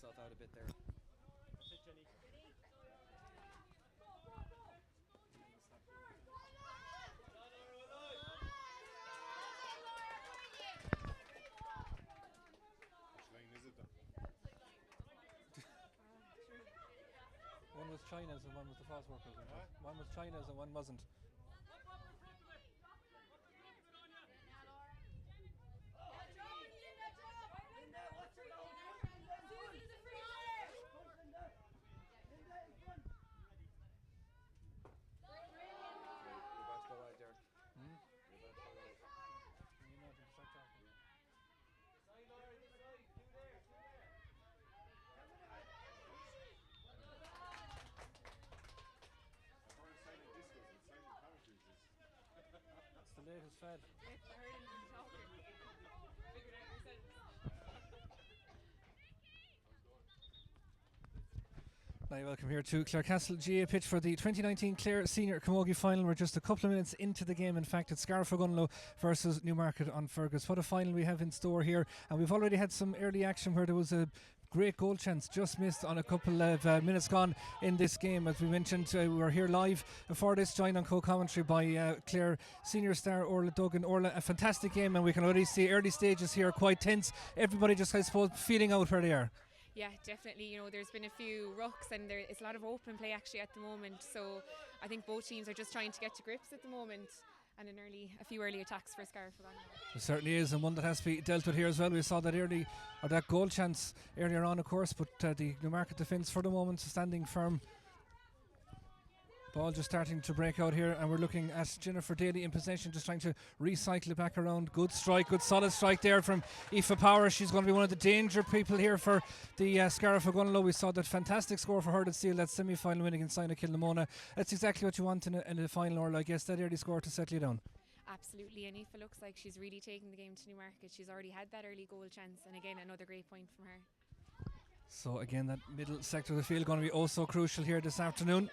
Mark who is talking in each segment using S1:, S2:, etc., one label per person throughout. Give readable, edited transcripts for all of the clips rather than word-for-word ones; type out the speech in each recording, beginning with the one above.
S1: herself out a bit there. One was China's and one was the fast workers. One was China's and one wasn't. It's the latest fad. Hi, welcome here to Clare Castle GA pitch for the 2019 Clare Senior Camogie Final. We're just a couple of minutes into the game. In fact, it's Scariff Ogonolloe versus Newmarket on Fergus. What a final we have in store here. And we've already had some early action where there was a great goal chance just missed on a couple of minutes gone in this game. As we mentioned, we're here live for this, joined on co-commentary by Clare senior star Orla Duggan. Orla, a fantastic game, and we can already see early stages here quite tense. Everybody just, I suppose, feeling out where they are.
S2: Yeah, definitely. You know, there's been a few rucks and it's a lot of open play actually at the moment. So I think both teams are just trying to get to grips at the moment. And a few early attacks for Scariff.
S1: It certainly is, and one that has to be dealt with here as well. We saw that goal chance earlier on, of course, but the Newmarket defence for the moment standing firm. Ball just starting to break out here, and we're looking at Jennifer Daly in possession, just trying to recycle it back around. Good strike, good solid strike there from Aoife Power. She's going to be one of the danger people here for the Scariff Ogonolloe. We saw that fantastic score for her to seal that semi-final win against Sina Kilnamona. That's exactly what you want in a final, or I guess that early score to settle you down.
S2: Absolutely, and Aoife looks like she's really taking the game to Newmarket. She's already had that early goal chance, and again another great point from her.
S1: So again, that middle sector of the field going to be also crucial here this afternoon.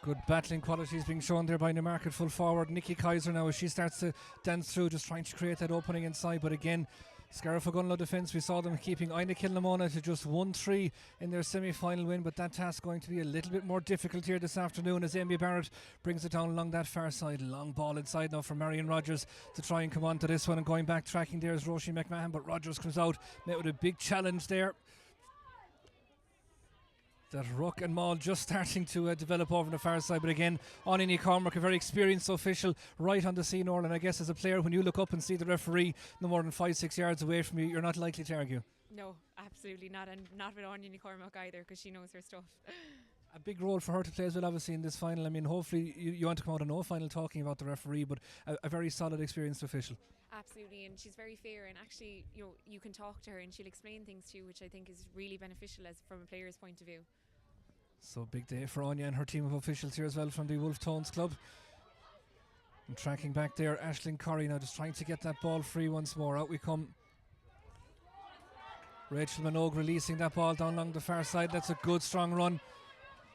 S1: Good battling qualities being shown there by Newmarket full forward Nikki Kaiser now as she starts to dance through, just trying to create that opening inside. But again, Scariff Ogonolloe defence, we saw them keeping Ina Kilnamona to just 1-3 in their semi-final win, but that task going to be a little bit more difficult here this afternoon as Amy Barrett brings it down along that far side. Long ball inside now for Marion Rogers to try and come on to this one, and going back tracking there is Roisin McMahon, but Rogers comes out, met with a big challenge there. That ruck and maul just starting to develop over on the far side. But again, Annie Cormac, a very experienced official, right on the scene, Orlan. I guess as a player, when you look up and see the referee no more than 5-6 yards away from you, you're not likely to argue.
S2: No, absolutely not, and not with Annie Cormac either, because she knows her stuff.
S1: A big role for her to play as well, obviously, in this final. I mean, hopefully you want to come out of no final talking about the referee, but a very solid, experienced official.
S2: Absolutely, and she's very fair, and actually, you can talk to her and she'll explain things to you, which I think is really beneficial as from a player's point of view.
S1: So big day for Anya and her team of officials here as well from the Wolf Tones Club. And tracking back there, Aisling Corrie now just trying to get that ball free once more. Out we come. Rachel Minogue releasing that ball down along the far side. That's a good strong run.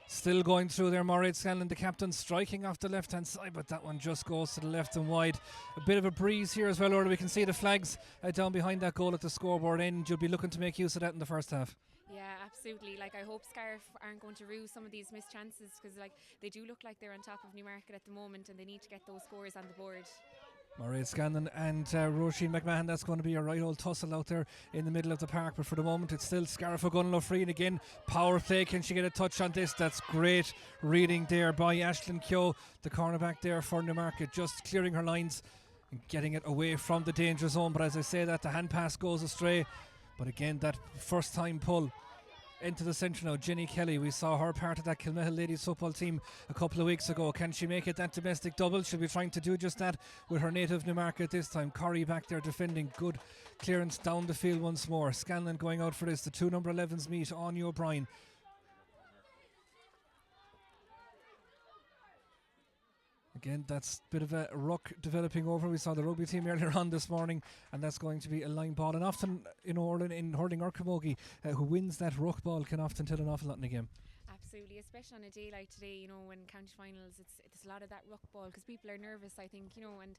S1: Still going through there, Mairead Scanlon, the captain, striking off the left hand side, but that one just goes to the left and wide. A bit of a breeze here as well, or we can see the flags down behind that goal at the scoreboard end. You'll be looking to make use of that in the first half.
S2: Yeah, absolutely. I hope Scariff aren't going to rue some of these missed chances, because they do look like they're on top of Newmarket at the moment, and they need to get those scores on the board.
S1: Mairead Scanlon and Roisin McMahon, that's going to be a right old tussle out there in the middle of the park, but for the moment it's still Scariff Ogonolloe free, and again power play. Can she get a touch on this? That's great reading there by Aisling Keogh, the cornerback there for Newmarket, just clearing her lines and getting it away from the danger zone. But as I say that, the hand pass goes astray, but again that first time pull into the centre now. Jenny Kelly, we saw her part of that Kilmihil ladies football team a couple of weeks ago. Can she make it that domestic double? She'll be trying to do just that with her native Newmarket this time. Corrie back there defending, good clearance down the field once more. Scanlon going out for this. The two number 11s meet. Anya O'Brien. Again, that's a bit of a ruck developing over. We saw the rugby team earlier on this morning, and that's going to be a line ball. And often, in hurling or camogie, who wins that ruck ball can often tell an awful lot in a game.
S2: Absolutely, especially on a day like today, when county finals, it's a lot of that ruck ball, because people are nervous, I think, and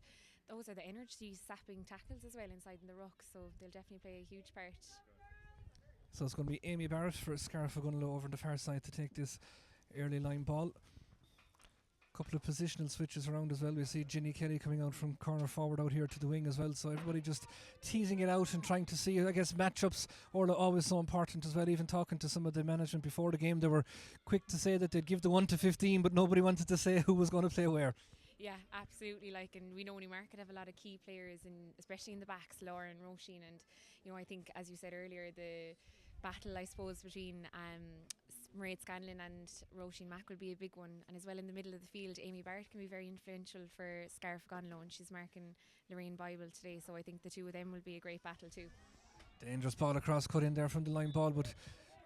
S2: those are the energy sapping tackles as well inside in the ruck, so they'll definitely play a huge part.
S1: So it's going to be Amy Barrett for Scariff Ogonolloe over on the far side to take this early line ball. Couple of positional switches around as well. We see Ginny Kelly coming out from corner forward out here to the wing as well. So everybody just teasing it out and trying to see, I guess, matchups are always so important as well. Even talking to some of the management before the game, they were quick to say that they'd give the 1 to 15, but nobody wanted to say who was going to play where.
S2: Yeah, absolutely. And we know Newmarket have a lot of key players, especially in the backs, Laura and Roisin. And I think, as you said earlier, the battle, I suppose, between Mairead Scanlon and Roisin Mack will be a big one. And as well in the middle of the field, Amy Barrett can be very influential for Scariff Ogonolloe, and she's marking Lorraine Bible today. So I think the two of them will be a great battle too.
S1: Dangerous ball across, cut in there from the line ball, but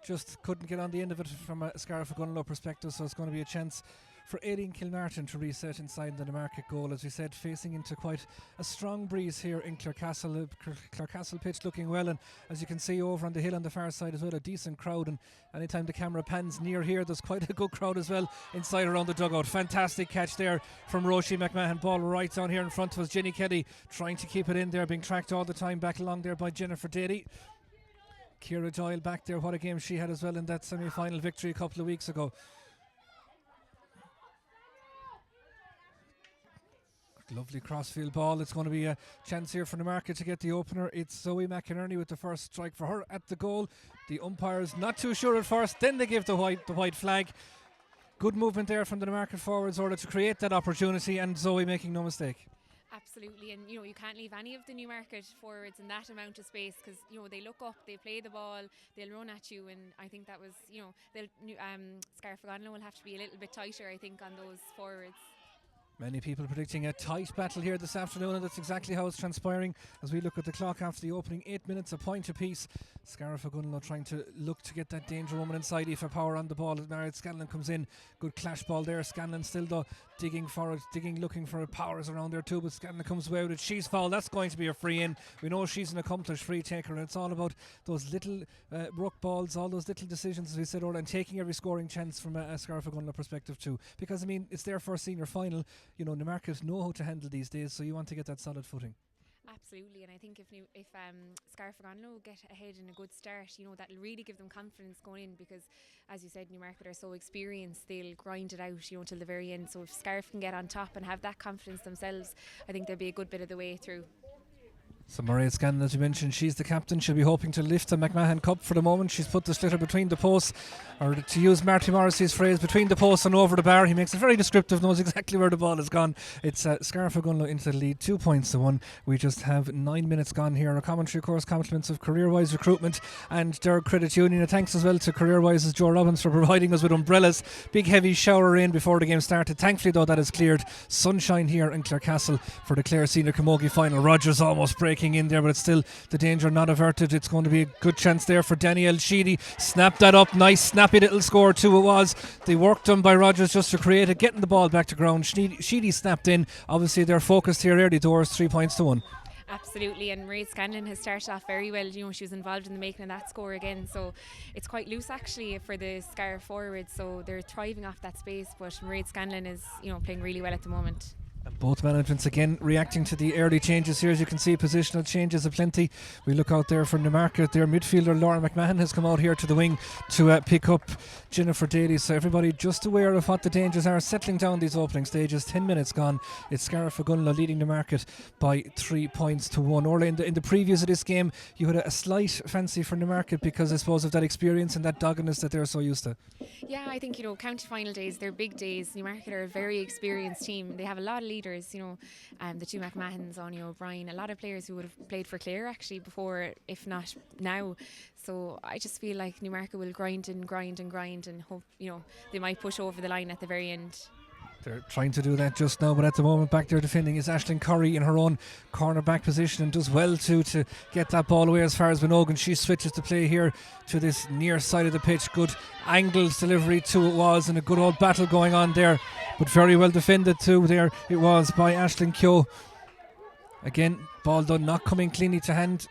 S1: just couldn't get on the end of it from a Scariff Ogonolloe perspective. So it's going to be a chance for Aileen Kilmartin to reset inside the Newmarket goal. As we said, facing into quite a strong breeze here in Clarecastle. Clarecastle pitch looking well, and as you can see over on the hill on the far side as well, a decent crowd. And anytime the camera pans near here, there's quite a good crowd as well inside around the dugout. Fantastic catch there from Roisin McMahon. Ball right down here in front was Jenny Kelly trying to keep it in there, being tracked all the time back along there by Jennifer Daly. Ciara Doyle back there, what a game she had as well in that semi-final victory a couple of weeks ago. Lovely crossfield ball. It's going to be a chance here for Newmarket to get the opener. It's Zoe McInerney with the first strike for her at the goal. The umpires not too sure at first, then they give the white flag. Good movement there from the Newmarket forwards order to create that opportunity, and Zoe making no mistake.
S2: Absolutely, and you can leave any of the Newmarket forwards in that amount of space, because they look up, they play the ball, they'll run at you, and I think that was Scariff Ogonolloe will have to be a little bit tighter, I think, on those forwards.
S1: Many people predicting a tight battle here this afternoon, and that's exactly how it's transpiring as we look at the clock after the opening 8 minutes, a point apiece. Scariff Ogonolloe trying to look to get that danger woman inside. Aoife Power on the ball. Mairead Scanlon comes in. Good clash ball there. Scanlon still though digging for it, looking for Powers around there too, but Scanlon comes away with it. She's fouled. That's going to be a free in. We know she's an accomplished free taker, and it's all about those little ruck balls, all those little decisions, as we said earlier, and taking every scoring chance from a Scariff Ogonolloe perspective too, because I mean it's their first senior final. Newmarket know how to handle these days, so you want to get that solid footing.
S2: Absolutely, and I think if Scariff Ogonolloe get ahead in a good start, that'll really give them confidence going in, because as you said, Newmarket are so experienced, they'll grind it out till the very end. So if Scariff can get on top and have that confidence themselves, I think they'll be a good bit of the way through.
S1: So Mairead Scanlon, as you mentioned, she's the captain. She'll be hoping to lift the McMahon Cup for the moment. She's put the slitter between the posts, or to use Marty Morrissey's phrase, between the posts and over the bar. He makes it very descriptive, knows exactly where the ball has gone. It's Scariff Ogonolloe into the lead, 2 points to 1. We just have 9 minutes gone here. Our commentary, of course, compliments of CareerWise Recruitment and Derg Credit Union. And thanks as well to CareerWise's Joe Robbins for providing us with umbrellas. Big heavy shower rain before the game started. Thankfully though, that is cleared. Sunshine here in Clarecastle for the Clare Senior Camogie final. Rogers almost breaking in there, but it's still the danger not averted. It's going to be a good chance there for Danielle Sheedy. Snapped that up, nice snappy little score too it was. The work done by Rogers just to create it, getting the ball back to ground. Sheedy snapped in. Obviously they're focused here early doors, 3 points to 1.
S2: Absolutely, and Mairead Scanlon has started off very well. She was involved in the making of that score again, so it's quite loose actually for the Scariff forwards, so they're thriving off that space, but Mairead Scanlon is playing really well at the moment.
S1: And both managements again reacting to the early changes here. As you can see, positional changes aplenty. We look out there for Newmarket. Their midfielder Laura McMahon has come out here to the wing to pick up Jennifer Daly. So everybody just aware of what the dangers are, settling down these opening stages. 10 minutes gone. It's Scariff Ogonolloe leading Newmarket by 3 points to 1. Orla, in the previews of this game, you had a slight fancy for Newmarket because I suppose of that experience and that doggedness that they're so used to.
S2: Yeah, I think county final days, they're big days. Newmarket are a very experienced team. They have a lot of leaders, the two McMahons, Anya O'Brien, a lot of players who would have played for Clare actually before, if not now. So I just feel like Newmarket will grind and hope they might push over the line at the very end.
S1: They're trying to do that just now, but at the moment back there defending is Aisling Curry in her own corner back position, and does well to get that ball away as far as Benogan. She switches to play here to this near side of the pitch. Good angled delivery too it was, and a good old battle going on there, but very well defended too there it was by Aisling Keogh. Again, ball done, not coming cleanly to hand.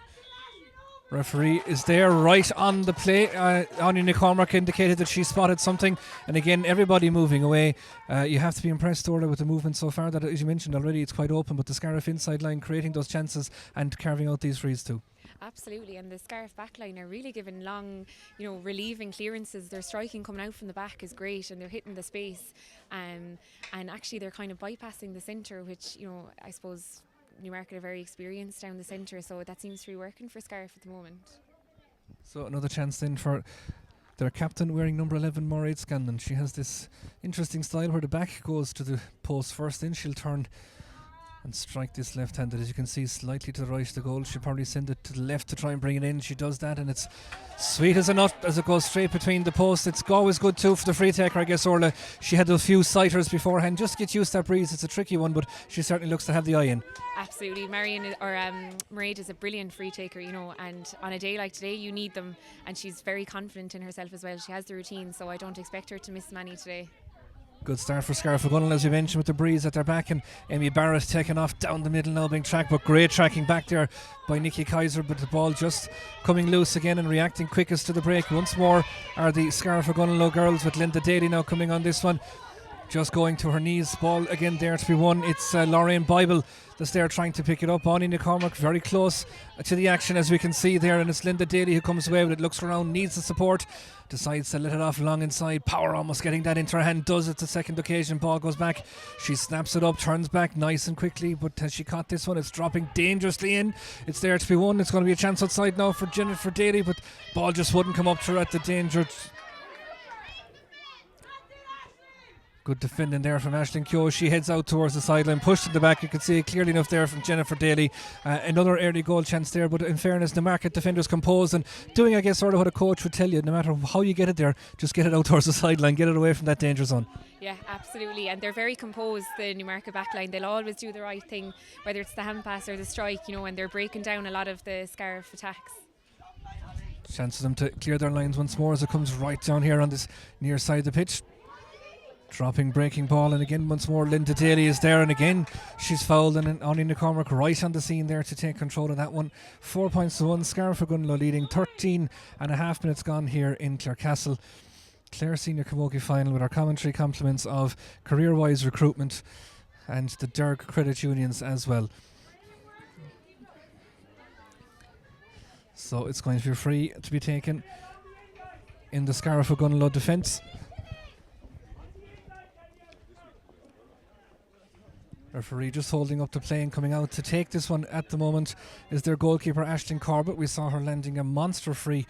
S1: Referee is there right on the play. Anya McCormack indicated that she spotted something, and again everybody moving away. You have to be impressed, Orla, with the movement so far, that as you mentioned already it's quite open, but the Scariff inside line creating those chances and carving out these frees too.
S2: Absolutely, and the Scariff backline are really giving long, relieving clearances. Their striking coming out from the back is great, and they're hitting the space. And actually, they're kind of bypassing the centre, which I suppose Newmarket are very experienced down the centre, so that seems to be working for Scariff at the moment.
S1: So another chance then for their captain wearing number 11, Mairead Scanlon. She has this interesting style where the back goes to the post first, then she'll turn and strike this left-handed, as you can see, slightly to the right of the goal. She'll probably send it to the left to try and bring it in. She does that, and it's sweet as a nut as it goes straight between the posts. It's always good too for the free taker, I guess. Orla, she had a few sighters beforehand. Just get used to that breeze. It's a tricky one, but she certainly looks to have the eye in.
S2: Absolutely, Mairead is a brilliant free taker, and on a day like today you need them, and she's very confident in herself as well. She has the routine, so I don't expect her to miss many today.
S1: Good start for Scariff Ogonolloe, as we mentioned, with the breeze at their back, and Amy Barrett taking off down the middle now, being tracked, but great tracking back there by Nikki Kaiser, but the ball just coming loose again and reacting quickest to the break. Once more are the Scariff Ogonolloe girls, with Linda Daly now coming on this one, just going to her knees. Ball again there to be won. It's Lorraine Bible that's there trying to pick it up. Anya McCormack very close to the action, as we can see there, and it's Linda Daly who comes away with it, looks around, needs the support, decides to let it off long inside. Power almost getting that into her hand, does it the second occasion. Ball goes back, she snaps it up, turns back nice and quickly, but has she caught this one? It's dropping dangerously in. It's there to be won. It's going to be a chance outside now for Jennifer Daly, but ball just wouldn't come up to her at the danger. Good defending there from Aisling Keogh. She heads out towards the sideline, pushed in the back. You can see it clearly enough there from Jennifer Daly. Another early goal chance there, but in fairness, the Newmarket defenders composed and doing, I guess, sort of what a coach would tell you. No matter how you get it there, just get it out towards the sideline, get it away from that danger zone.
S2: Yeah, absolutely, and they're very composed, the Newmarket backline. They'll always do the right thing, whether it's the hand pass or the strike, and they're breaking down a lot of the Scariff attacks.
S1: Chance for them to clear their lines once more as it comes right down here on this near side of the pitch. Dropping, breaking ball, and again once more Linda Daly is there, and again she's fouled, and Anya McCormack right on the scene there to take control of that one. 4 points to 1, Scariff Ogonolloe leading. 13 and a half minutes gone here in Clarecastle. Clare Senior Camogie final with our commentary compliments of Career Wise Recruitment and the Derg Credit Unions as well. So it's going to be free to be taken in the Scariff Ogonolloe defence. Referee just holding up the play, and coming out to take this one at the moment is their goalkeeper Aisling Corbett. We saw her landing a monster free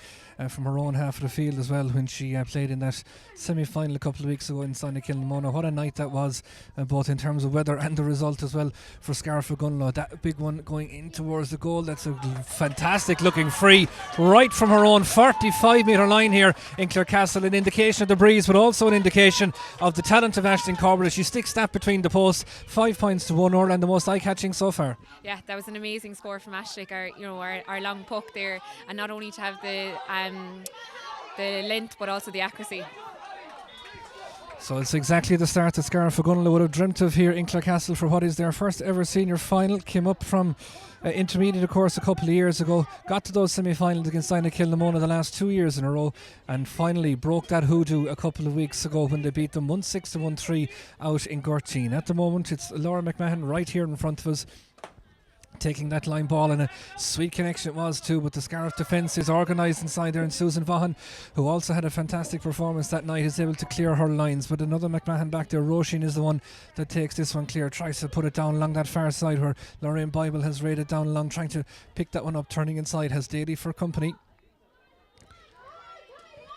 S1: from her own half of the field as well when she played in that semi-final a couple of weeks ago in Kilnamona. What a night that was, both in terms of weather and the result as well for Scariff Ogonolloe. That big one going in towards the goal. That's a fantastic looking free right from her own 45 metre line here in Clarecastle. An indication of the breeze, but also an indication of the talent of Aisling Corbett as she sticks that between the posts. 5 points to 1, Orla, and the most eye-catching so far. Yeah,
S2: that was an amazing score from Aisling, our long puck there, and not only to have the length but also the accuracy.
S1: So it's exactly the start that Scariff Ogonolloe would have dreamt of here in Clarecastle for what is their first ever senior final. Came up from intermediate, of course, a couple of years ago, got to those semi-finals against Kilnamona the last 2 years in a row, and finally broke that hoodoo a couple of weeks ago when they beat them 1-6 to 1-3 out in Gorteen. At the moment it's Laura McMahon right here in front of us, taking that line ball, and a sweet connection it was too, but the Scariff defence is organised inside there, and Susan Vaughan, who also had a fantastic performance that night, is able to clear her lines. But another McMahon back there, Roisin is the one that takes this one clear, tries to put it down along that far side where Lorraine Bible has raided down along, trying to pick that one up, turning inside, has Daly for company,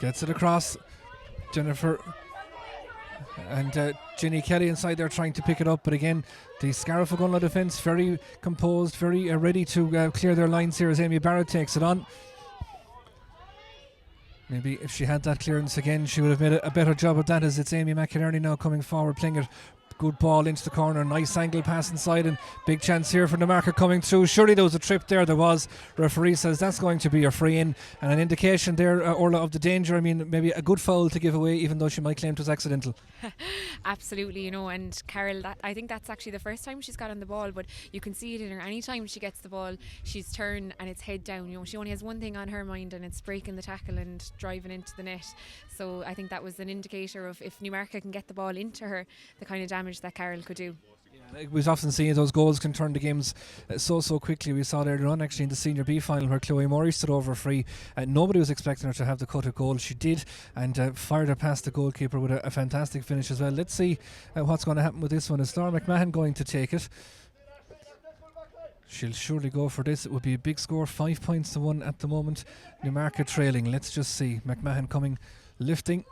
S1: gets it across. Jennifer and Jenny Kelly inside there trying to pick it up, but again the Scariff Ogonolloe defence very composed, very ready to clear their lines here as Amy Barrett takes it on. Maybe if she had that clearance again she would have made a better job of that, as it's Amy McInerney now coming forward, playing it. Good ball into the corner, nice angle pass inside, and big chance here for Newmarket coming through. Surely there was a trip there, there was. Referee says that's going to be a free in, and an indication there, Orla, of the danger. I mean, maybe a good foul to give away, even though she might claim it was accidental.
S2: Absolutely, and Carol, I think that's actually the first time she's got on the ball, but you can see it in her. Any time she gets the ball, she's turned and it's head down. She only has one thing on her mind, and it's breaking the tackle and driving into the net. So I think that was an indicator of if Newmarket can get the ball into her, the kind of damage that Carol could do.
S1: We've often seen those goals can turn the games so quickly. We saw it earlier on actually in the Senior B final where Chloe Murray stood over free. Nobody was expecting her to have the cut of goal. She did, and fired it past the goalkeeper with a fantastic finish as well. Let's see what's going to happen with this one. Is Laura McMahon going to take it? She'll surely go for this. It would be a big score, 5 points to 1 at the moment. Newmarket trailing. Let's just see. McMahon coming, lifting.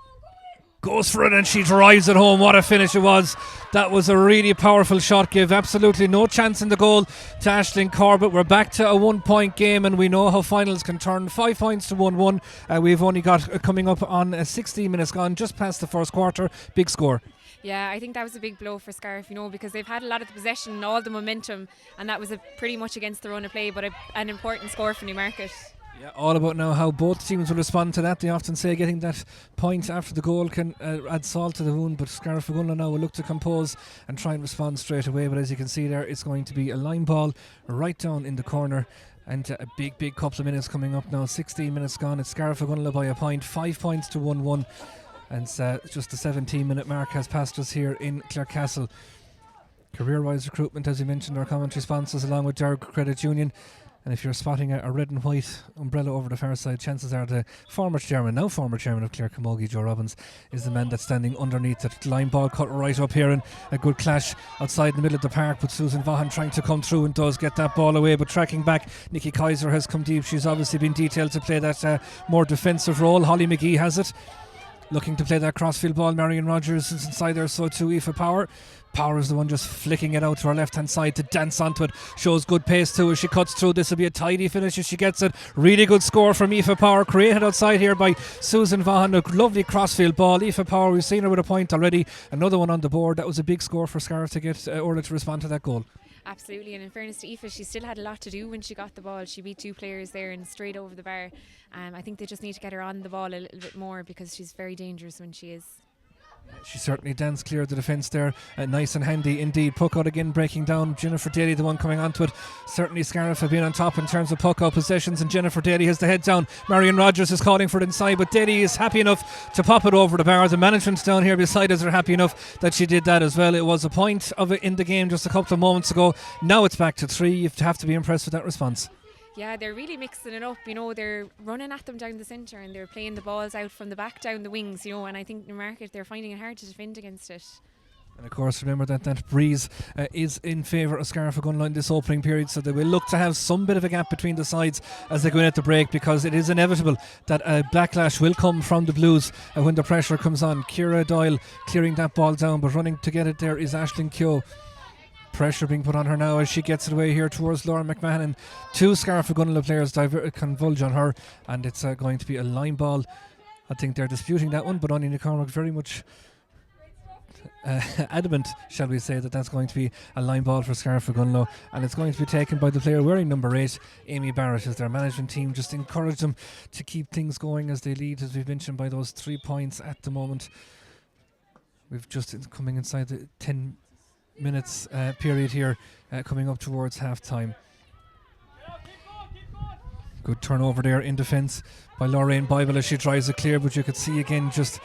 S1: Goes for it and she drives it home. What a finish it was. That was a really powerful shot. Gave absolutely no chance in the goal to Aisling Corbett. We're back to a 1 point game and we know how finals can turn. 5 points to 1-1. We've only got coming up on 16 minutes gone, just past the first quarter. Big score.
S2: Yeah, I think that was a big blow for Scariff, because they've had a lot of the possession and all the momentum, and that was pretty much against the run of play, but an important score for Newmarket.
S1: Yeah, all about now how both teams will respond to that. They often say getting that point after the goal can add salt to the wound, but Scariff Ogonolloe now will look to compose and try and respond straight away. But as you can see there, it's going to be a line ball right down in the corner. And a big couple of minutes coming up now. 16 minutes gone. It's Scariff Ogonolloe by a point. 5 points to 1-1. And just the 17-minute mark has passed us here in Clarecastle. Career-wise recruitment, as you mentioned, our commentary sponsors along with Derg Credit Union. And if you're spotting a red and white umbrella over the far side, chances are the former chairman of Clare Camogie, Joe Robbins, is the man that's standing underneath it. Line ball cut right up here, and a good clash outside in the middle of the park, but Susan Vaughan trying to come through and does get that ball away, but tracking back, Nikki Kaiser has come deep. She's obviously been detailed to play that more defensive role. Holly McGee has it, looking to play that crossfield ball. Marion Rogers is inside there, so too Aoife Power. Power is the one just flicking it out to her left hand side to dance onto it. Shows good pace too as she cuts through. This will be a tidy finish if she gets it. Really good score from Aoife Power, created outside here by Susan Vaughan. A lovely crossfield ball. Aoife Power, we've seen her with a point already. Another one on the board. That was a big score for Scariff to get Orla to respond to that goal.
S2: Absolutely, and in fairness to Aoife, she still had a lot to do when she got the ball. She beat 2 players there and straight over the bar. I think they just need to get her on the ball a little bit more because she's very dangerous when she is.
S1: She certainly danced clear of the defence there. Nice and handy indeed. Puck out again, breaking down. Jennifer Daly, the one coming onto it. Certainly Scariff have been on top in terms of puck out possessions, and Jennifer Daly has the head down. Marion Rogers is calling for it inside, but Daly is happy enough to pop it over the bar. The management down here beside us are happy enough that she did that as well. It was a point of it in the game just a couple of moments ago. Now it's back to 3. You have to be impressed with that response.
S2: Yeah, they're really mixing it up. They're running at them down the centre and they're playing the balls out from the back down the wings, and I think Newmarket, they're finding it hard to defend against it.
S1: And of course, remember that breeze is in favour of Scariff Ogonolloe in this opening period, so they will look to have some bit of a gap between the sides as they go in at the break, because it is inevitable that a backlash will come from the Blues when the pressure comes on. Ciara Doyle clearing that ball down, but running to get it there is Aisling Keogh. Pressure being put on her now as she gets it away here towards Laura McMahon, and 2 Scariff Ogonolloe players converge on her, and it's going to be a line ball. I think they're disputing that one, but Anya McCormack very much adamant, shall we say, that that's going to be a line ball for Scariff Ogonolloe, and it's going to be taken by the player wearing number 8, Amy Barrett, as their management team just encourage them to keep things going as they lead, as we've mentioned, by those 3 points at the moment. We've just coming inside the 10 minutes period here, coming up towards half time. Good turnover there in defence by Lorraine Bible as she tries to clear, but you could see again just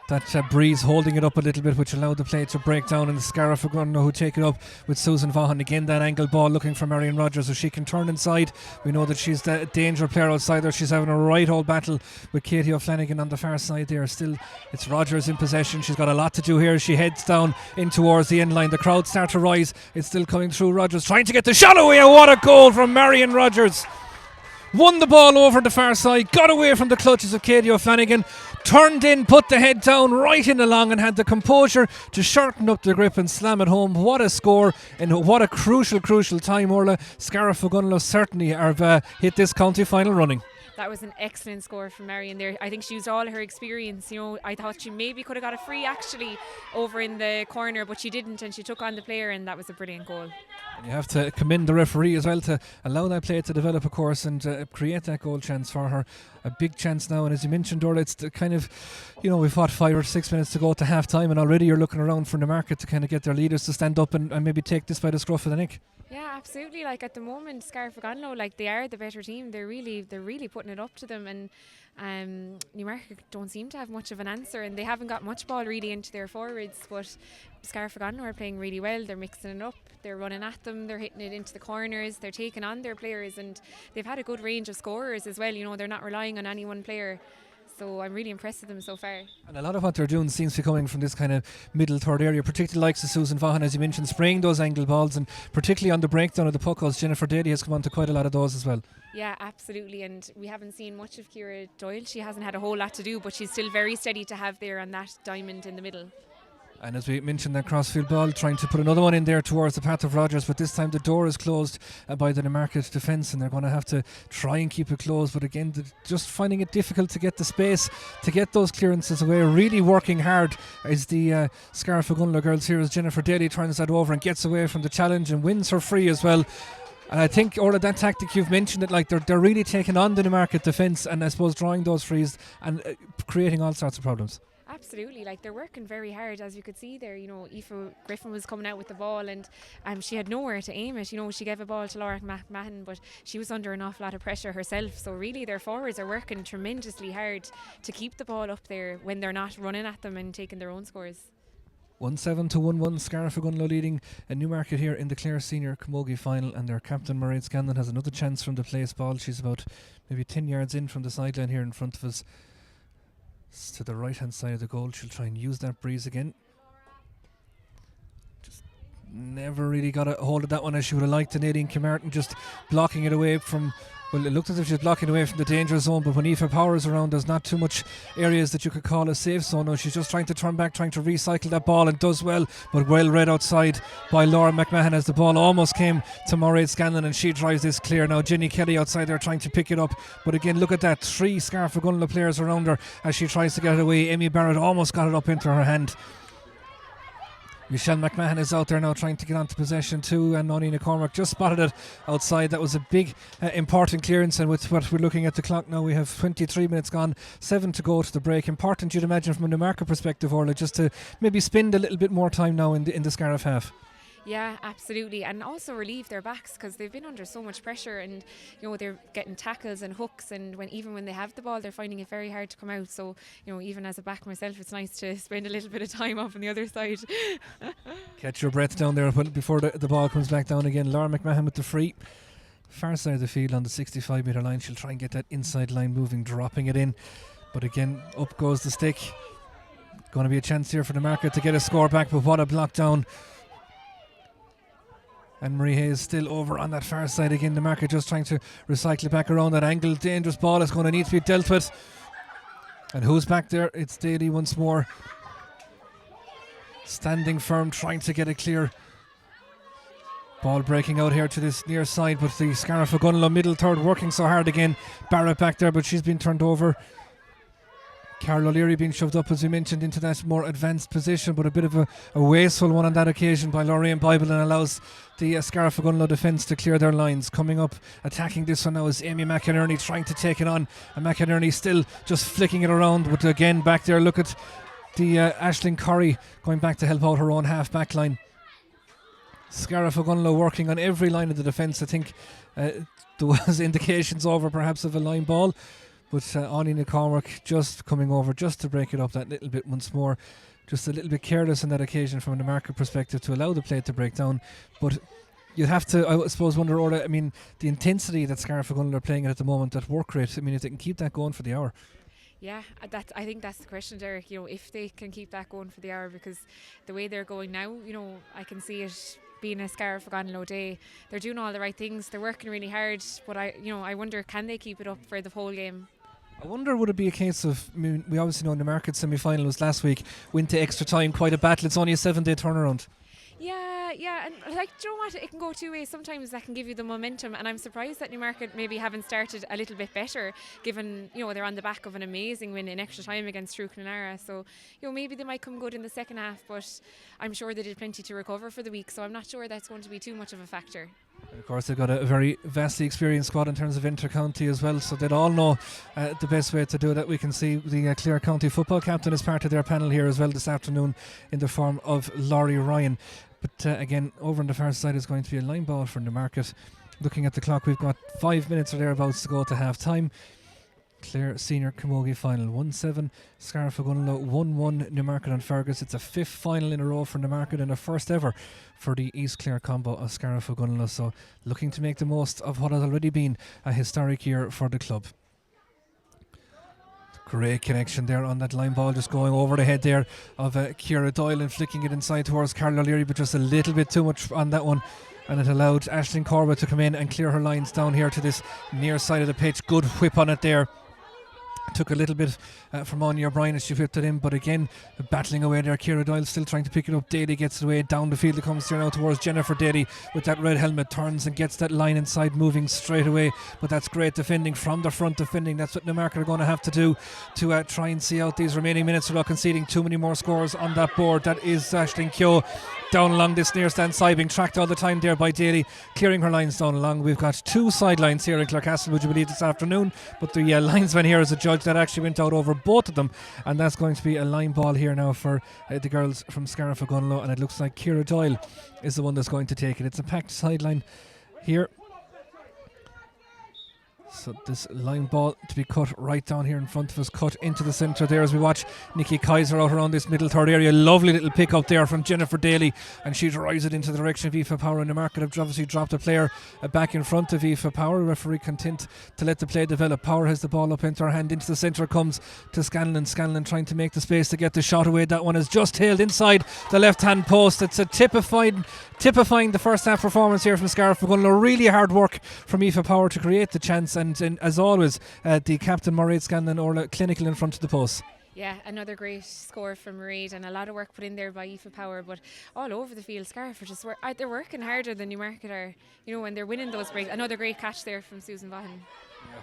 S1: that breeze holding it up a little bit, which allowed the play to break down, and the Scariff Ogonolloe who take it up with Susan Vaughan. Again that angle ball looking for Marion Rogers so she can turn inside. We know that she's the danger player outside there. She's having a right old battle with Katie O'Flanagan on the far side there. Still it's Rogers in possession. She's got a lot to do here. She heads down in towards the end line. The crowd start to rise. It's still coming through. Rogers trying to get the shot away, and what a goal from Marion Rogers. Won the ball over the far side, got away from the clutches of Katie O'Flanagan, turned in, put the head down right in along, and had the composure to shorten up the grip and slam it home. What a score, and what a crucial time, Orla. Scariff Ogonolloe certainly have hit this county final running.
S2: That was an excellent score from Marion there. I think she used all her experience. I thought she maybe could have got a free actually over in the corner, but she didn't, and she took on the player, and that was a brilliant goal.
S1: And you have to commend the referee as well to allow that play to develop, of course, and create that goal chance for her. A big chance now, and as you mentioned, Orla, it's the kind of, we've got 5 or 6 minutes to go to half time, and already you're looking around for Newmarket to kind of get their leaders to stand up and maybe take this by the scruff of the neck.
S2: Yeah, absolutely. Like at the moment, Scariff Ogonolloe, they are the better team. They're really putting it up to them, and Newmarket don't seem to have much of an answer, and they haven't got much ball really into their forwards. But Scariff Ogonolloe are playing really well. They're mixing it up, they're running at them, they're hitting it into the corners, they're taking on their players, and they've had a good range of scorers as well. They're not relying on any one player. So I'm really impressed with them so far. And
S1: a lot of what they're doing seems to be coming from this kind of middle third area, particularly likes of Susan Vaughan, as you mentioned, spraying those angle balls, and particularly on the breakdown of the puckouts. Jennifer Daly has come on to quite a lot of those as well.
S2: Yeah, absolutely, and we haven't seen much of Ciara Doyle. She hasn't had a whole lot to do, but she's still very steady to have there on that diamond in the middle.
S1: And as we mentioned, that crossfield ball, trying to put another one in there towards the path of Rogers, but this time the door is closed by the Newmarket defence, and they're going to have to try and keep it closed. But again, just finding it difficult to get the space to get those clearances away. Really working hard is the Scariff Ogonolloe girls here, as Jennifer Daly turns that over and gets away from the challenge and wins her free as well. And I think, Orla, that tactic you've mentioned, it like they're really taking on the Newmarket defence, and I suppose drawing those frees and creating all sorts of problems.
S2: Absolutely, they're working very hard, as you could see there. Aoife Griffin was coming out with the ball, and she had nowhere to aim it. She gave a ball to Laura McMahon, but she was under an awful lot of pressure herself. So really, their forwards are working tremendously hard to keep the ball up there when they're not running at them and taking their own scores.
S1: 1-7 to 1-1. Scariff Ogonolloe leading Newmarket here in the Clare Senior Camogie final, and their captain Mairead Scanlon has another chance from the place ball. She's about maybe 10 yards in from the sideline here in front of us. It's to the right hand side of the goal. She'll try and use that breeze again. Just never really got a hold of that one as she would have liked. And Aileen Camartin just blocking it away from, well, it looked as if she was blocking away from the danger zone, but when Aoife Power is around, there's not too much areas that you could call a safe zone. No, she's just trying to turn back, trying to recycle that ball, and does well, but well read outside by Laura McMahon as the ball almost came to Mairead Scanlon, and she drives this clear. Now Jenny Kelly outside there trying to pick it up, but again, look at that, 3 Scariff Ogonolloe players around her as she tries to get it away. Amy Barrett almost got it up into her hand. Michelle McMahon is out there now trying to get onto possession too, and Nonina Cormack just spotted it outside. That was a big important clearance, and with what we're looking at the clock now, we have 23 minutes gone, 7 to go to the break. Important, you'd imagine, from a Newmarket perspective, Orla, just to maybe spend a little bit more time now in the Scariff half.
S2: Yeah, absolutely, and also relieve their backs, because they've been under so much pressure, and they're getting tackles and hooks, and even when they have the ball, they're finding it very hard to come out. So even as a back myself, it's nice to spend a little bit of time off on the other side.
S1: Catch your breath down there before the ball comes back down again. Laura McMahon with the free, far side of the field on the 65 metre line. She'll try and get that inside line moving, dropping it in, but again, up goes the stick. Going to be a chance here for the Newmarket to get a score back, but what a block down. And Marie Hayes still over on that far side again. The Newmarket just trying to recycle it back around that angle. Dangerous ball is going to need to be dealt with. And who's back there? It's Daly once more. Standing firm, trying to get it clear. Ball breaking out here to this near side, but the Scariff Ogonolloe middle third working so hard again. Barrett back there, but she's been turned over. Carol O'Leary being shoved up, as we mentioned, into that more advanced position, but a bit of a wasteful one on that occasion by Lorraine Bible, and allows the Scariff Ogonolloe defence to clear their lines. Coming up, attacking this one now is Amy McInerney, trying to take it on, and McInerney still just flicking it around, but again back there, look at the Aisling Corrie going back to help out her own half back line. Scariff Ogonolloe working on every line of the defence. I think there was indications over perhaps of a line ball, but Nonina Cormack just coming over just to break it up that little bit once more. Just a little bit careless on that occasion from a Newmarket perspective to allow the play to break down. But you'd have to, I suppose, wonder, Orla, I mean, the intensity that Scariff Ogonolloe are playing at the moment, that work rate, I mean, if they can keep that going for the hour.
S2: Yeah, I think that's the question, Derek. If they can keep that going for the hour, because the way they're going now, I can see it being a Scariff Ogonolloe day. They're doing all the right things. They're working really hard, but I wonder, can they keep it up for the whole game?
S1: I wonder, would it be a case of, I mean, we obviously know the Newmarket semi-final was last week, went to extra time, quite a battle. It's only a 7-day turnaround. Yeah, and do you know what? It can go two ways. Sometimes that can give you the momentum, and I'm surprised that Newmarket maybe haven't started a little bit better, given they're on the back of an amazing win in extra time against True Clonlara. So maybe they might come good in the second half, but I'm sure they did plenty to recover for the week, so I'm not sure that's going to be too much of a factor. And of course, they've got a very vastly experienced squad in terms of inter-county as well, so they'd all know the best way to do that. We can see the Clare County football captain as part of their panel here as well this afternoon in the form of Laurie Ryan. But again, over on the far side is going to be a line ball for Newmarket. Looking at the clock, we've got 5 minutes or thereabouts to go to half time. Clare Senior Camogie Final 1-7 Scariff Ogonolloe 1-1 Newmarket and Fergus. It's a 5th final in a row for Newmarket and a first ever for the East Clare combo of Scariff Ogonolloe, so looking to make the most of what has already been a historic year for the club. Great connection there on that line ball, just going over the head there of Ciara Doyle and flicking it inside towards Carol O'Leary, but just a little bit too much on that one, and it allowed Aisling Corbett to come in and clear her lines down here to this near side of the pitch. Good whip on it there. Took a little bit from Anya O'Brien as she whipped it in, but again battling away there. Ciara Doyle still trying to pick it up. Daly gets it away down the field. It comes here now towards Jennifer Daly with that red helmet, turns and gets that line inside, moving straight away. But that's great defending from the front defending. That's what Newmarket are going to have to do to try and see out these remaining minutes without conceding too many more scores on that board. That is Aisling Keogh down along this near stand side, being tracked all the time there by Daly, clearing her lines down along. We've got 2 sidelines here in Clarecastle, would you believe, this afternoon, but the linesman here is a judge that actually went out over both of them, and that's going to be a line ball here now for the girls from Scariff Ogonolloe, and it looks like Ciara Doyle is the one that's going to take it. It's a packed sideline here. So this line ball to be cut right down here in front of us, cut into the centre there as we watch Nikki Kaiser out around this middle third area. Lovely little pick up there from Jennifer Daly, and she drives it into the direction of Aoife Power. And Newmarket have obviously dropped a player back in front of Aoife Power. Referee content to let the play develop. Power has the ball up into her hand, into the centre comes to Scanlon. Scanlon trying to make the space to get the shot away. That one is just tailed inside the left hand post. It's a typifying the first half performance here from Scariff Ogonolloe. Really hard work from Aoife Power to create the chance, and as always the captain Mairead Scanlon Orla clinical in front of the post.
S2: Yeah, another great score from Mairead, and a lot of work put in there by Aoife Power, but all over the field Scariff are just they're working harder than Newmarket are, when they're winning those breaks. Another great catch there from Susan Vaughan.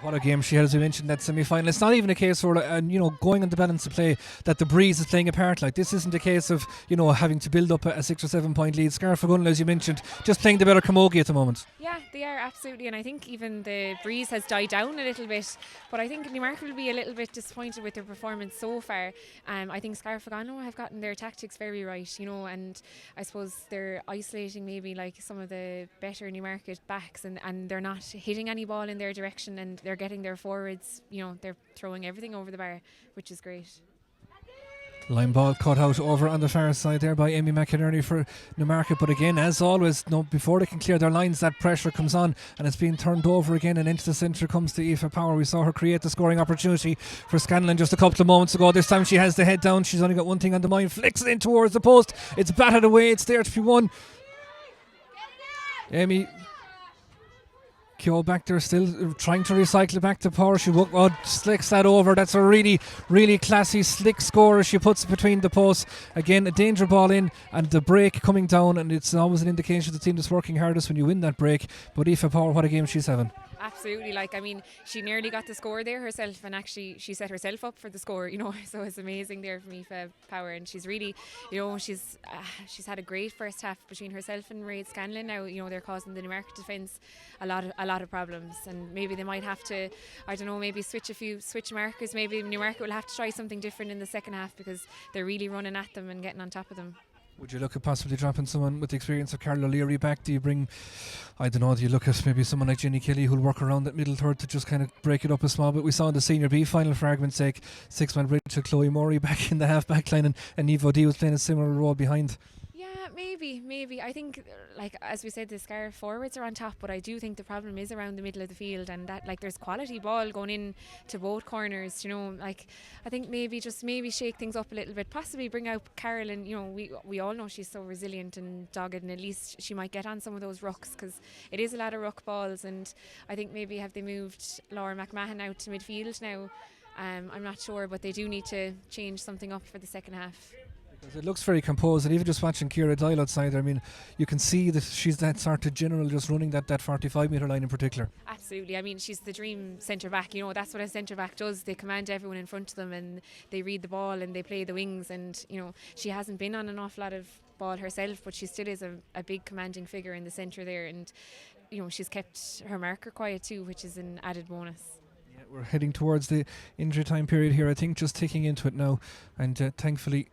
S1: What a game she had, as we mentioned, that semi-final. It's not even a case for going on the balance of play that the breeze is playing a part. Like, this isn't a case of having to build up a 6 or 7 point lead. Scariff Ogonolloe, as you mentioned, just playing the better Camogie at the moment. Yeah,
S2: they are, absolutely, and I think even the breeze has died down a little bit, but I think Newmarket will be a little bit disappointed with their performance so far. I think Scariff Ogonolloe have gotten their tactics very right, and I suppose they're isolating maybe like some of the better Newmarket backs, and they're not hitting any ball in their direction, and they're getting their forwards, they're throwing everything over the bar, which is great.
S1: Line ball cut out over on the far side there by Amy McInerney for Newmarket, but again, as always, before they can clear their lines, that pressure comes on and it's being turned over again, and into the centre comes to Aoife Power. We saw her create the scoring opportunity for Scanlon just a couple of moments ago. This time she has the head down, she's only got one thing on the mind, flicks it in towards the post, it's batted away, it's there to be won. Amy Keogh back there still trying to recycle it back to Power. She slicks that over. That's a really, really classy slick score as she puts it between the posts. Again, a danger ball in, and the break coming down, and it's always an indication of the team that's working hardest when you win that break. But Aoife Power, what a game she's having.
S2: Absolutely, she nearly got the score there herself, and actually she set herself up for the score, so it's amazing there from Aoife Power, and she's really, she's had a great first half between herself and Mairead Scanlon. Now, they're causing the Newmarket defence a lot of problems, and maybe they might have to, maybe switch markers. Maybe Newmarket will have to try something different in the second half, because they're really running at them and getting on top of them.
S1: Would you look at possibly dropping someone with the experience of Carol O'Leary back? Do you bring, do you look at maybe someone like Jenny Kelly who'll work around that middle third to just kind of break it up a small bit? We saw in the Senior B final, for argument's sake, 6-man bridge to Chloe Morey back in the half-back line, and Eve O'Dea was playing a similar role behind.
S2: Maybe. I think, as we said, the Scariff forwards are on top, but I do think the problem is around the middle of the field, and that there's quality ball going in to both corners. I think maybe shake things up a little bit, possibly bring out Carol, and we all know she's so resilient and dogged, and at least she might get on some of those rucks, because it is a lot of ruck balls. And I think maybe have they moved Laura McMahon out to midfield now? I'm not sure, but they do need to change something up for the second half.
S1: It looks very composed, and even just watching Ciara Doyle outside there, you can see that she's that sort of general, just running that 45-metre line in particular.
S2: Absolutely. She's the dream centre back. That's what a centre back does. They command everyone in front of them, and they read the ball, and they play the wings. And she hasn't been on an awful lot of ball herself, but she still is a big commanding figure in the centre there. And she's kept her marker quiet too, which is an added bonus.
S1: Yeah, we're heading towards the injury time period here, I think, just ticking into it now, and thankfully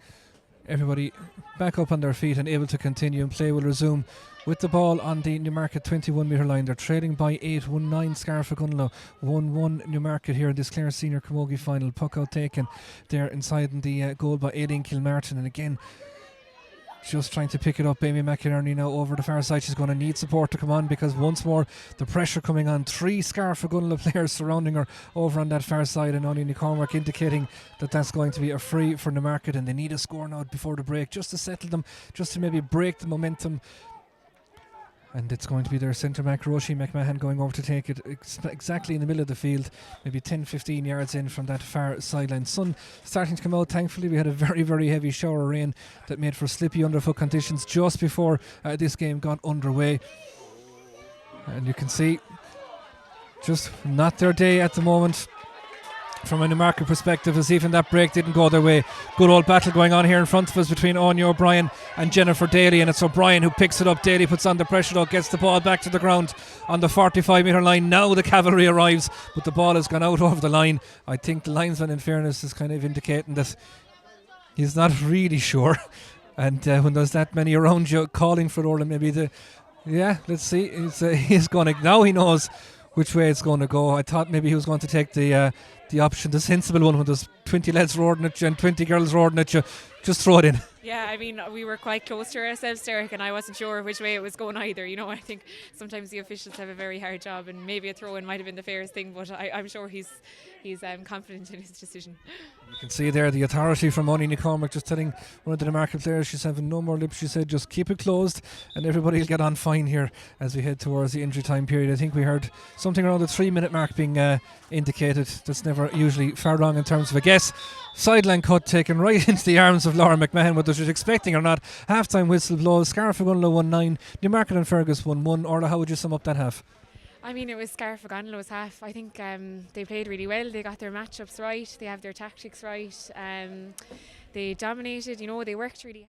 S1: everybody back up on their feet and able to continue, and play will resume with the ball on the Newmarket 21 metre line. They're trailing by 8, 1-9 Scariff Ogonolloe, 1-1 Newmarket here in this Clare Senior Camogie final. Puck out taken there inside the goal by Aileen Kilmartin, and again just trying to pick it up. Amy McInerney now over the far side. She's going to need support to come on, because once more the pressure coming on. 3 Scariff Ogonolloe players surrounding her over on that far side, and Onion Cormac indicating that that's going to be a free for Newmarket, and they need a score now before the break just to settle them, just to maybe break the momentum. And it's going to be their centre back Roisin McMahon going over to take it exactly in the middle of the field, maybe 10-15 yards in from that far sideline. Sun starting to come out. Thankfully we had a very, very heavy shower of rain that made for slippy underfoot conditions just before this game got underway, and you can see just not their day at the moment from a Newmarket perspective, as even that break didn't go their way. Good old battle going on here in front of us between Anya O'Brien and Jennifer Daly, and it's O'Brien who picks it up. Daly puts on the pressure though, gets the ball back to the ground on the 45 metre line. Now the cavalry arrives, but the ball has gone out over the line. I think the linesman, in fairness, is kind of indicating that he's not really sure, and when there's that many around you calling for it, or maybe let's see, he's going to, now he knows which way it's going to go. I thought maybe he was going to take the option, the sensible one, when there's 20 lads roaring at you and 20 girls roaring at you. Just throw it in.
S2: Yeah, I mean, we were quite close to ourselves, Derek, and I wasn't sure which way it was going either. You know, I think sometimes the officials have a very hard job, and maybe a throw-in might have been the fairest thing, but I'm sure he's confident in his decision.
S1: You can see there the authority from Onion Cormac, just telling one of the Newmarket players she's having no more lips. She said just keep it closed and everybody will get on fine here as we head towards the injury time period. I think we heard something around the 3-minute mark being indicated. That's never usually far wrong in terms of a guess. Sideline cut taken right into the arms of Laura McMahon, whether she's expecting or not. Half-time whistle blows. Scariff Ogonolloe 1-9, Newmarket and Fergus 1-1. Orla, how would you sum up that half?
S2: I mean, it was Scariff Ogonolloe's half. I think they played really well. They got their matchups right. They have their tactics right. They dominated. You know, they worked really hard.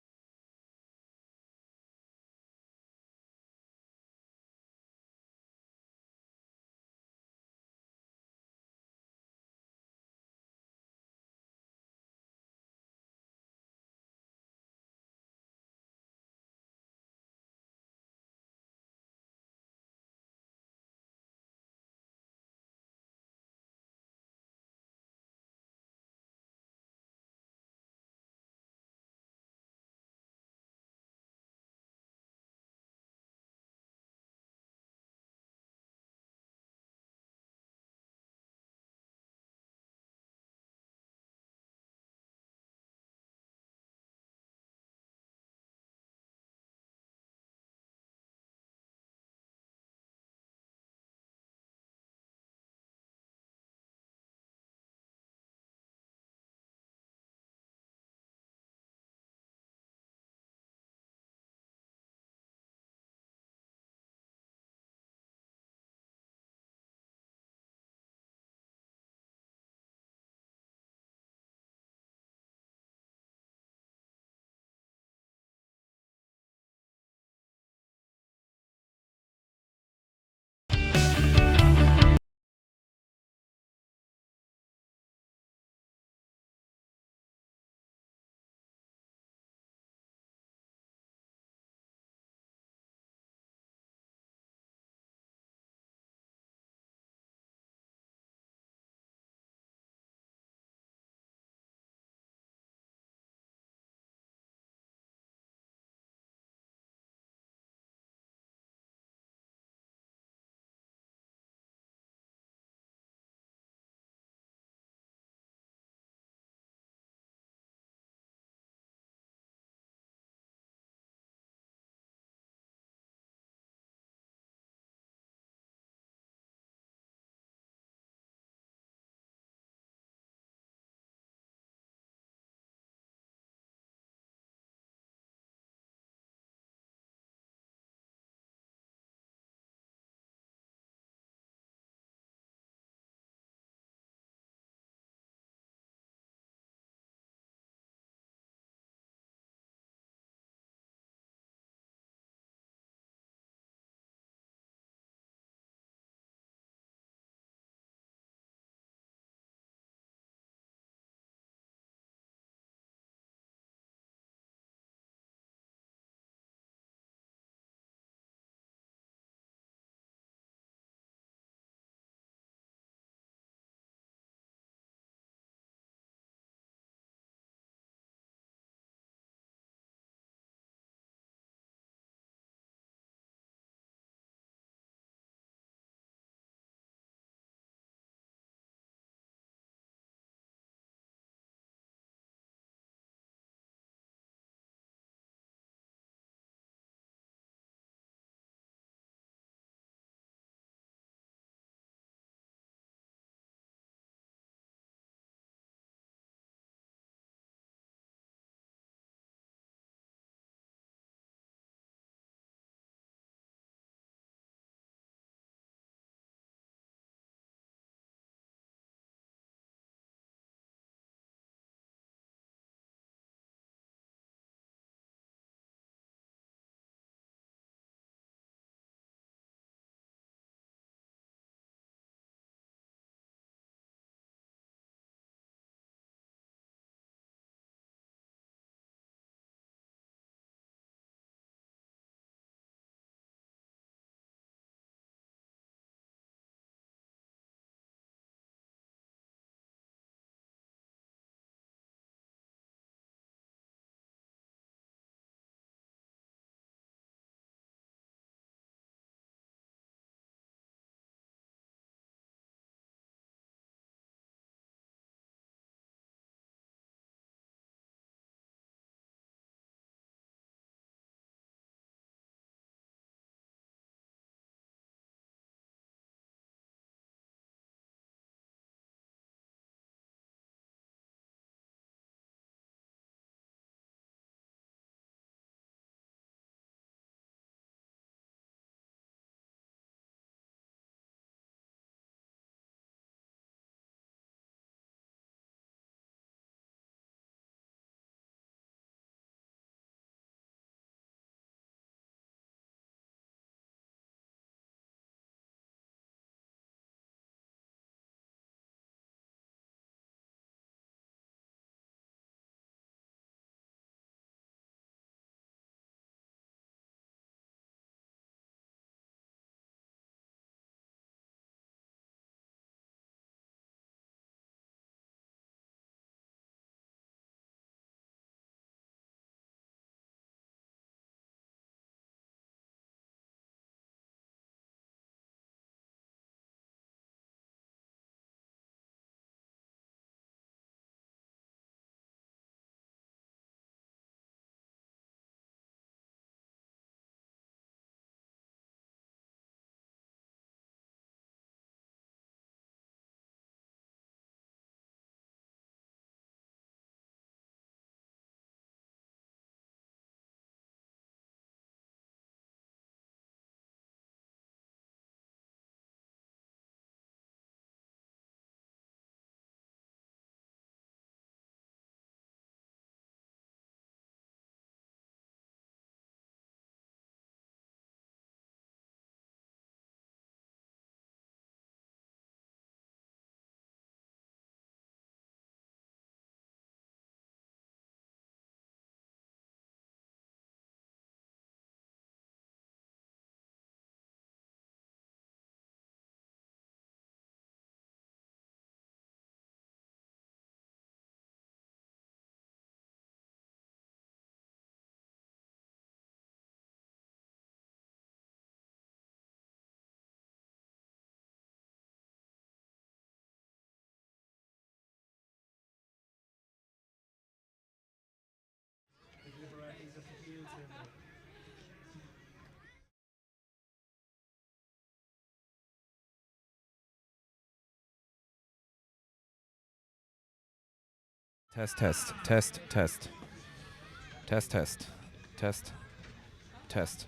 S3: Test, test, test, test, test, test, test, test.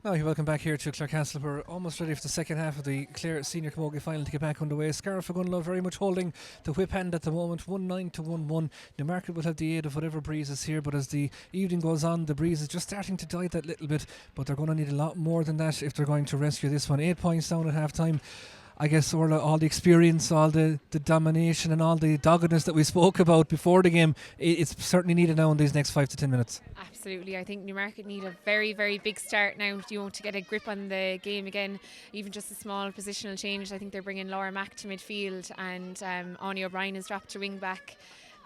S1: Now you're welcome back here to Clare Castle. We're almost ready for the second half of the Clare Senior Camogie final to get back underway. Scariff Ogonolloe very much holding the whip hand at the moment, 1-9 to 1-1. Newmarket will have the aid of whatever breeze is here, but as the evening goes on, the breeze is just starting to die that little bit, but they're going to need a lot more than that if they're going to rescue this one. 8 points down at half time. I guess, Orla, all the experience, all the domination and all the doggedness that we spoke about before the game, it's certainly needed now in these next 5 to 10 minutes.
S2: Absolutely. I think Newmarket need a very, very big start now, to get a grip on the game again. Even just a small positional change. I think they're bringing Laura Mack to midfield, and Anya O'Brien has dropped to wing back.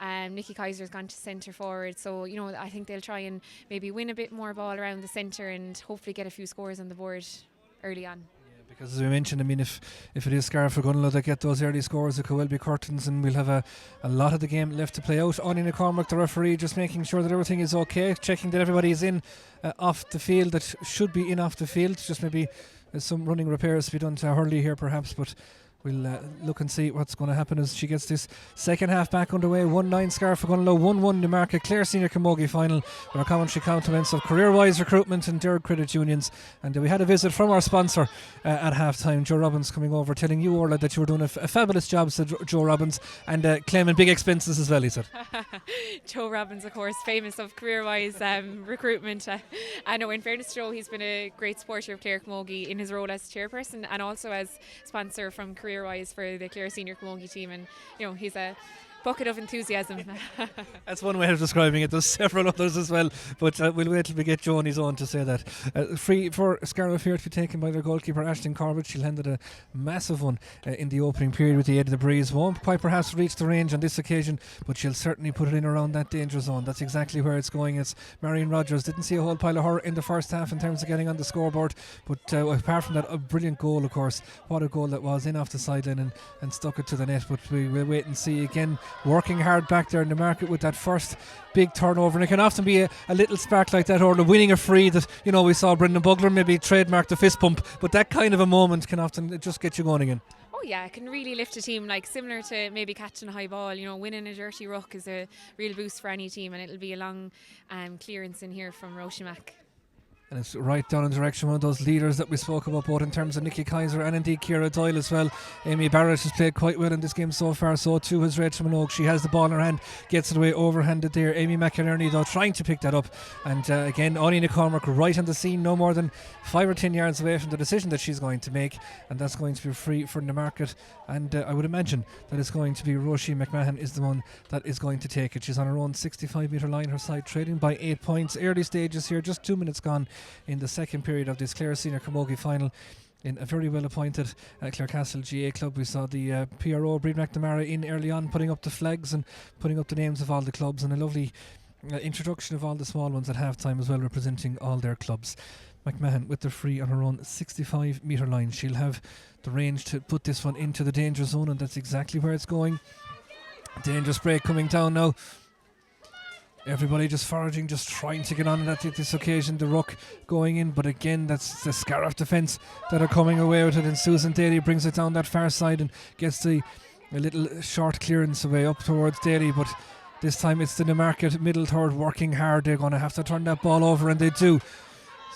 S2: Nikki Kaiser's gone to centre forward, so I think they'll try and maybe win a bit more ball around the centre and hopefully get a few scores on the board early on.
S1: Because as we mentioned, I mean, if it is Scariff Ogonolloe that get those early scores, it could well be curtains, and we'll have a lot of the game left to play out. Anya McCormack, the referee, just making sure that everything is okay, checking that everybody is in off the field, that should be in off the field. Just maybe some running repairs to be done to Hurley here perhaps, but we'll look and see what's going to happen as she gets this second half back underway. 1-9 Scariff Ogonolloe, 1-1 Newmarket Clare Senior Camogie final, with our commentary compliments of Career-Wise Recruitment and Derg Credit Unions. And we had a visit from our sponsor at half time, Joe Robbins, coming over telling you, Orla, that you were doing a fabulous job, said Joe Robbins, and claiming big expenses as well, he said.
S2: Joe Robbins, of course, famous of Career-Wise Recruitment. I know, in fairness to Joe, he's been a great supporter of Clare Camogie in his role as chairperson and also as sponsor from Career-Wise for the Clare Senior Camogie team, and he's a bucket of enthusiasm.
S1: That's one way of describing it. There's several others as well, but we'll wait till we get Joe on his own to say that. Free for Scariff here to be taken by their goalkeeper Aisling Corbett. She'll handle a massive one in the opening period with the aid of the breeze. Won't quite perhaps reach the range on this occasion, but she'll certainly put it in around that danger zone. That's exactly where it's going. It's Marion Rogers. Didn't see a whole pile of her in the first half in terms of getting on the scoreboard, but apart from that, a brilliant goal, of course. What a goal that was, in off the sideline and stuck it to the net. But we will wait and see. Again, working hard back there in the market with that first big turnover, and it can often be a little spark like that, or the winning a free that we saw Brendan Bugler maybe trademark the fist pump, but that kind of a moment can often just get you going again.
S2: Oh yeah, it can really lift a team, like similar to maybe catching a high ball. Winning a dirty ruck is a real boost for any team, and it'll be a long clearance in here from Roisin Mack.
S1: And it's right down in the direction of one of those leaders that we spoke about, both in terms of Nikki Kaiser and indeed Ciara Doyle as well. Amy Barrett has played quite well in this game so far, so too has Rachel Minogue. She has the ball in her hand, gets it away overhanded there. Amy McInerney though trying to pick that up, and again Anya McCormack right on the scene, no more than 5 or 10 yards away from the decision that she's going to make, and that's going to be free for Newmarket. And I would imagine that it's going to be Roisin McMahon is the one that is going to take it. She's on her own 65 metre line, her side trailing by 8 points. Early stages here, just 2 minutes gone in the second period of this Clare Senior Camogie final in a very well appointed Clarecastle GA club. We saw the PRO Breed McNamara in early on, putting up the flags and putting up the names of all the clubs, and a lovely introduction of all the small ones at half time as well, representing all their clubs. McMahon with the free on her own 65 metre line. She'll have the range to put this one into the danger zone, and that's exactly where it's going. Dangerous break coming down now. Everybody just foraging, just trying to get on at this occasion. The ruck going in, but again that's the Scariff defence that are coming away with it, and Susan Daly brings it down that far side and gets a little short clearance away up towards Daly, but this time it's the Newmarket middle third working hard. They're going to have to turn that ball over, and they do.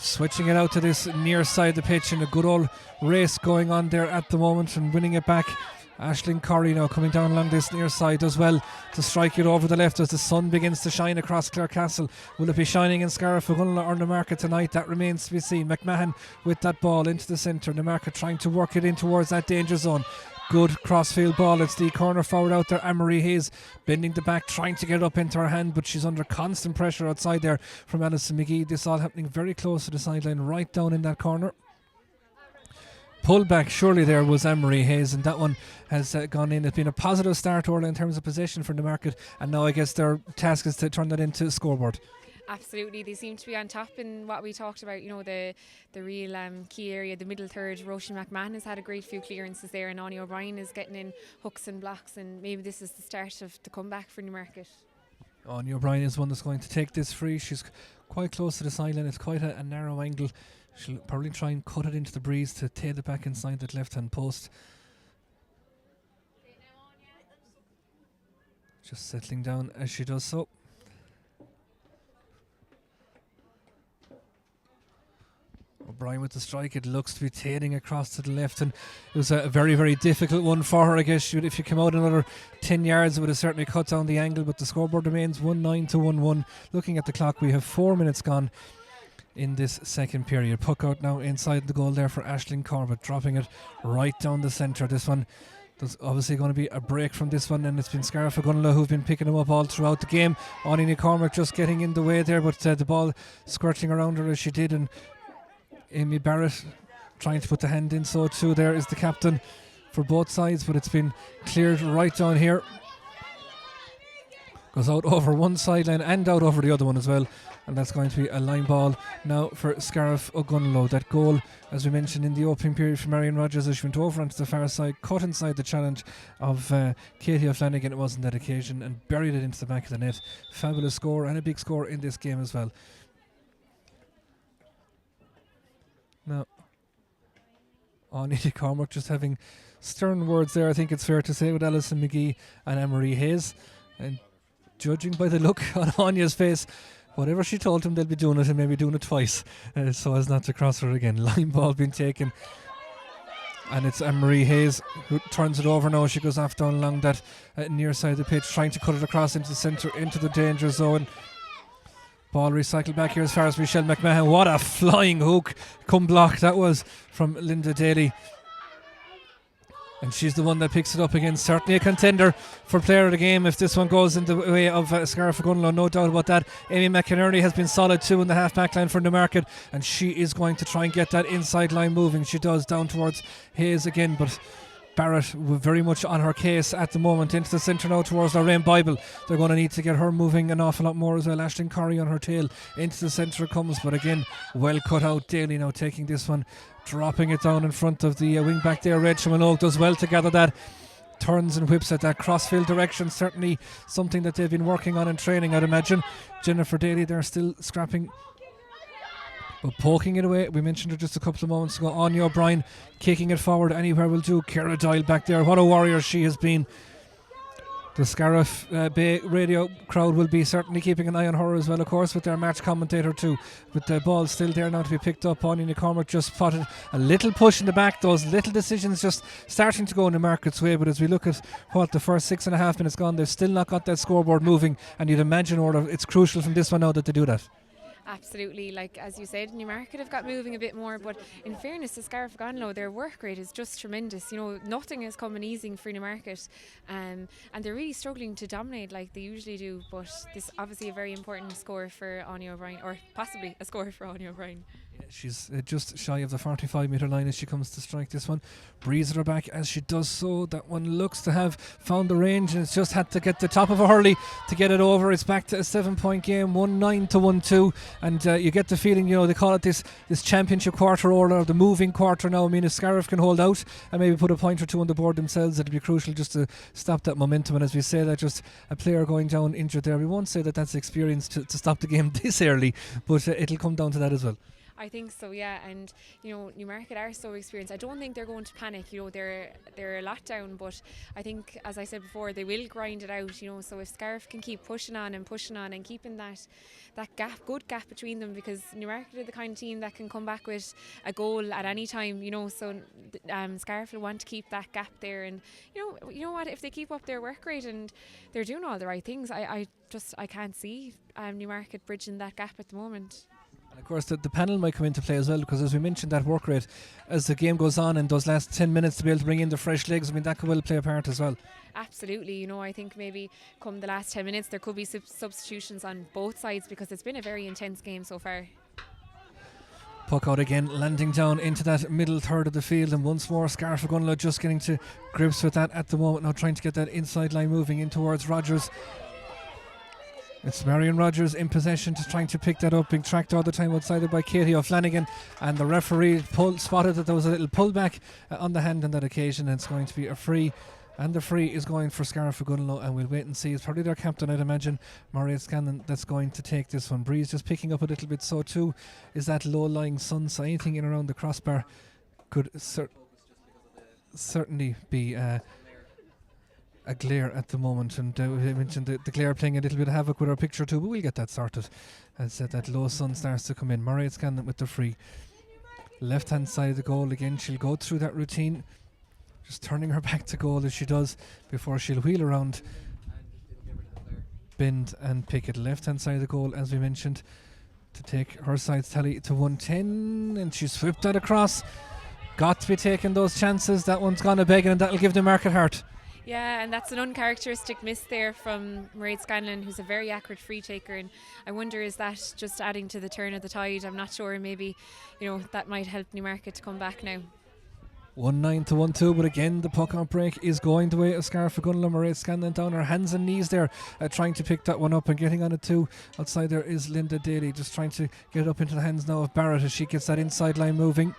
S1: Switching it out to this near side of the pitch, and a good old race going on there at the moment, and winning it back. Aisling Corrie now coming down along this near side as well to strike it over the left as the sun begins to shine across Clarecastle. Will it be shining in Scariff Ogonolloe or Newmarket tonight? That remains to be seen. McMahon with that ball into the centre. Newmarket trying to work it in towards that danger zone. Good crossfield ball. It's the corner forward out there. Anne-Marie Hayes bending the back, trying to get it up into her hand, but she's under constant pressure outside there from Alison McGee. This all happening very close to the sideline, right down in that corner. Pull back surely there was Anne-Marie Hayes, and that one has gone in. It's been a positive start, Orla, in terms of possession for Newmarket, and now I guess their task is to turn that into a scoreboard.
S2: Absolutely, they seem to be on top in what we talked about, the real key area, the middle third. Roisin McMahon has had a great few clearances there, and Anya O'Brien is getting in hooks and blocks, and maybe this is the start of the comeback for Newmarket. Anya
S1: O'Brien is one that's going to take this free. She's quite close to the sideline. It's quite a narrow angle. She'll probably try and cut it into the breeze to tail it back inside that left hand post. Just settling down as she does so. O'Brien with the strike. It looks to be tailing across to the left, and it was a very, very difficult one for her. I guess if you come out another 10 yards, it would have certainly cut down the angle, but the scoreboard remains 1-9 to 1-1. Looking at the clock, we have 4 minutes gone in this second period. Puck out now inside the goal there for Aisling Corbett, dropping it right down the centre. This one, there's obviously going to be a break from this one, and it's been Scariff Ogonolloe who've been picking them up all throughout the game. Ony Cormac just getting in the way there, but the ball squirting around her as she did, and Amy Barrett trying to put the hand in, so too there is the captain for both sides, but it's been cleared right down here. Goes out over one sideline and out over the other one as well, and that's going to be a line ball now for Scariff Ogonolloe. That goal, as we mentioned in the opening period, for Marion Rogers as she went over onto the far side, cut inside the challenge of Katie O'Flanagan, it was on that occasion, and buried it into the back of the net. Fabulous score, and a big score in this game as well. Now, Ony Cormac just having stern words there, I think it's fair to say, with Alison McGee and Anne-Marie Hayes, and judging by the look on Anya's face, whatever she told him, they'll be doing it, and maybe doing it twice, so as not to cross her again. Line ball being taken, and it's Anne-Marie Hayes who turns it over now. She goes off down along that near side of the pitch, trying to cut it across into the centre, into the danger zone. Ball recycled back here as far as Michelle McMahon. What a flying hook come block that was from Linda Daly. And she's the one that picks it up again. Certainly a contender for player of the game if this one goes in the way of Scariff Ogonolloe, no doubt about that. Amy McInerney has been solid too in the half back line for Newmarket, and she is going to try and get that inside line moving. She does, down towards Hayes again, but Barrett very much on her case at the moment. Into the centre now towards Lorraine Bible. They're going to need to get her moving an awful lot more as well. Aisling Corrie on her tail. Into the centre it comes, but again, well cut out. Daly now taking this one, dropping it down in front of the wing back there. Rachel Minogue does well to gather that. Turns and whips at that crossfield direction. Certainly something that they've been working on in training, I'd imagine. Jennifer Daly there still scrapping, but poking it away. We mentioned it just a couple of moments ago. Anya O'Brien kicking it forward anywhere will do. Ciara Doyle back there. What a warrior she has been. The Scariff Bay radio crowd will be certainly keeping an eye on her as well, of course, with their match commentator too. With the ball still there now to be picked up. Ony Cormac just spotted a little push in the back. Those little decisions just starting to go in the Newmarket's way. But as we look at what the first 6.5 minutes gone, they've still not got that scoreboard moving. And you'd imagine it's crucial from this one now that they do that.
S2: Absolutely, like as you said, Newmarket have got moving a bit more, but in fairness to Scariff Ogonolloe, their work rate is just tremendous. You know, nothing has come easy for Newmarket, and they're really struggling to dominate like they usually do. But this obviously a very important score for Anya O'Brien, or possibly a score for Anya O'Brien.
S1: Yeah, she's just shy of the 45 metre line as she comes to strike this one. Breezes her back as she does so. That one looks to have found the range, and it's just had to get the top of a hurley to get it over. It's back to a 7-point game, 1-9 to 1-2, and you get the feeling, you know, they call it this championship quarter or the moving quarter now. I mean, if Scariff can hold out and maybe put a point or two on the board themselves, it'll be crucial just to stop that momentum. And as we say that, just a player going down injured there, we won't say that that's experience to stop the game this early, but it'll come down to that as well.
S2: I think so, yeah, and you know, Newmarket are so experienced. I don't think they're going to panic. You know, they're a lot down, but I think, as I said before, they will grind it out. You know, so if Scariff can keep pushing on and keeping that good gap between them, because Newmarket are the kind of team that can come back with a goal at any time. You know, so Scariff will want to keep that gap there, and you know what, if they keep up their work rate and they're doing all the right things, I can't see Newmarket bridging that gap at the moment.
S1: Of course, the panel might come into play as well, because as we mentioned, that work rate as the game goes on and those last 10 minutes to be able to bring in the fresh legs, I mean, that could well play a part as well.
S2: Absolutely, you know, I think maybe come the last 10 minutes there could be substitutions on both sides, because it's been a very intense game so far.
S1: Puck out again, landing down into that middle third of the field, and once more Scariff Ogonolloe just getting to grips with that at the moment now, trying to get that inside line moving in towards Rogers. It's Marion Rogers in possession, just trying to pick that up, being tracked all the time outside by Katie O'Flanagan, and the referee spotted that there was a little pullback on the hand on that occasion, and it's going to be a free, and the free is going for Scariff Ogonolloe, and we'll wait and see. It's probably their captain, I'd imagine, Maurice Scanlon, that's going to take this one. Breeze just picking up a little bit, so too is that low-lying sun, so anything in around the crossbar could certainly be a glare at the moment, and we mentioned the glare playing a little bit of havoc with our picture too, but we'll get that sorted as that low sun starts to come in. Murray Scanlon with the free. left hand side of the goal again. She'll go through that routine, just turning her back to goal as she does before she'll wheel around, bend and pick it. Left hand side of the goal, as we mentioned, to take her side's tally to 110, and she's whipped that across. Got to be taking those chances. That one's gone a begging, and that'll give Newmarket heart.
S2: Yeah, and that's an uncharacteristic miss there from Mairead Scanlon, who's a very accurate free taker, and I wonder, is that just adding to the turn of the tide? I'm not sure. Maybe, that might help Newmarket to come back now.
S1: 1-9 to 1-2, but again the puck out break is going the way of Scariff. Ogonolloe. Mairead Scanlon down her hands and knees there, trying to pick that one up and getting on it too. Outside there is Linda Daly, just trying to get it up into the hands now of Barrett as she gets that inside line moving.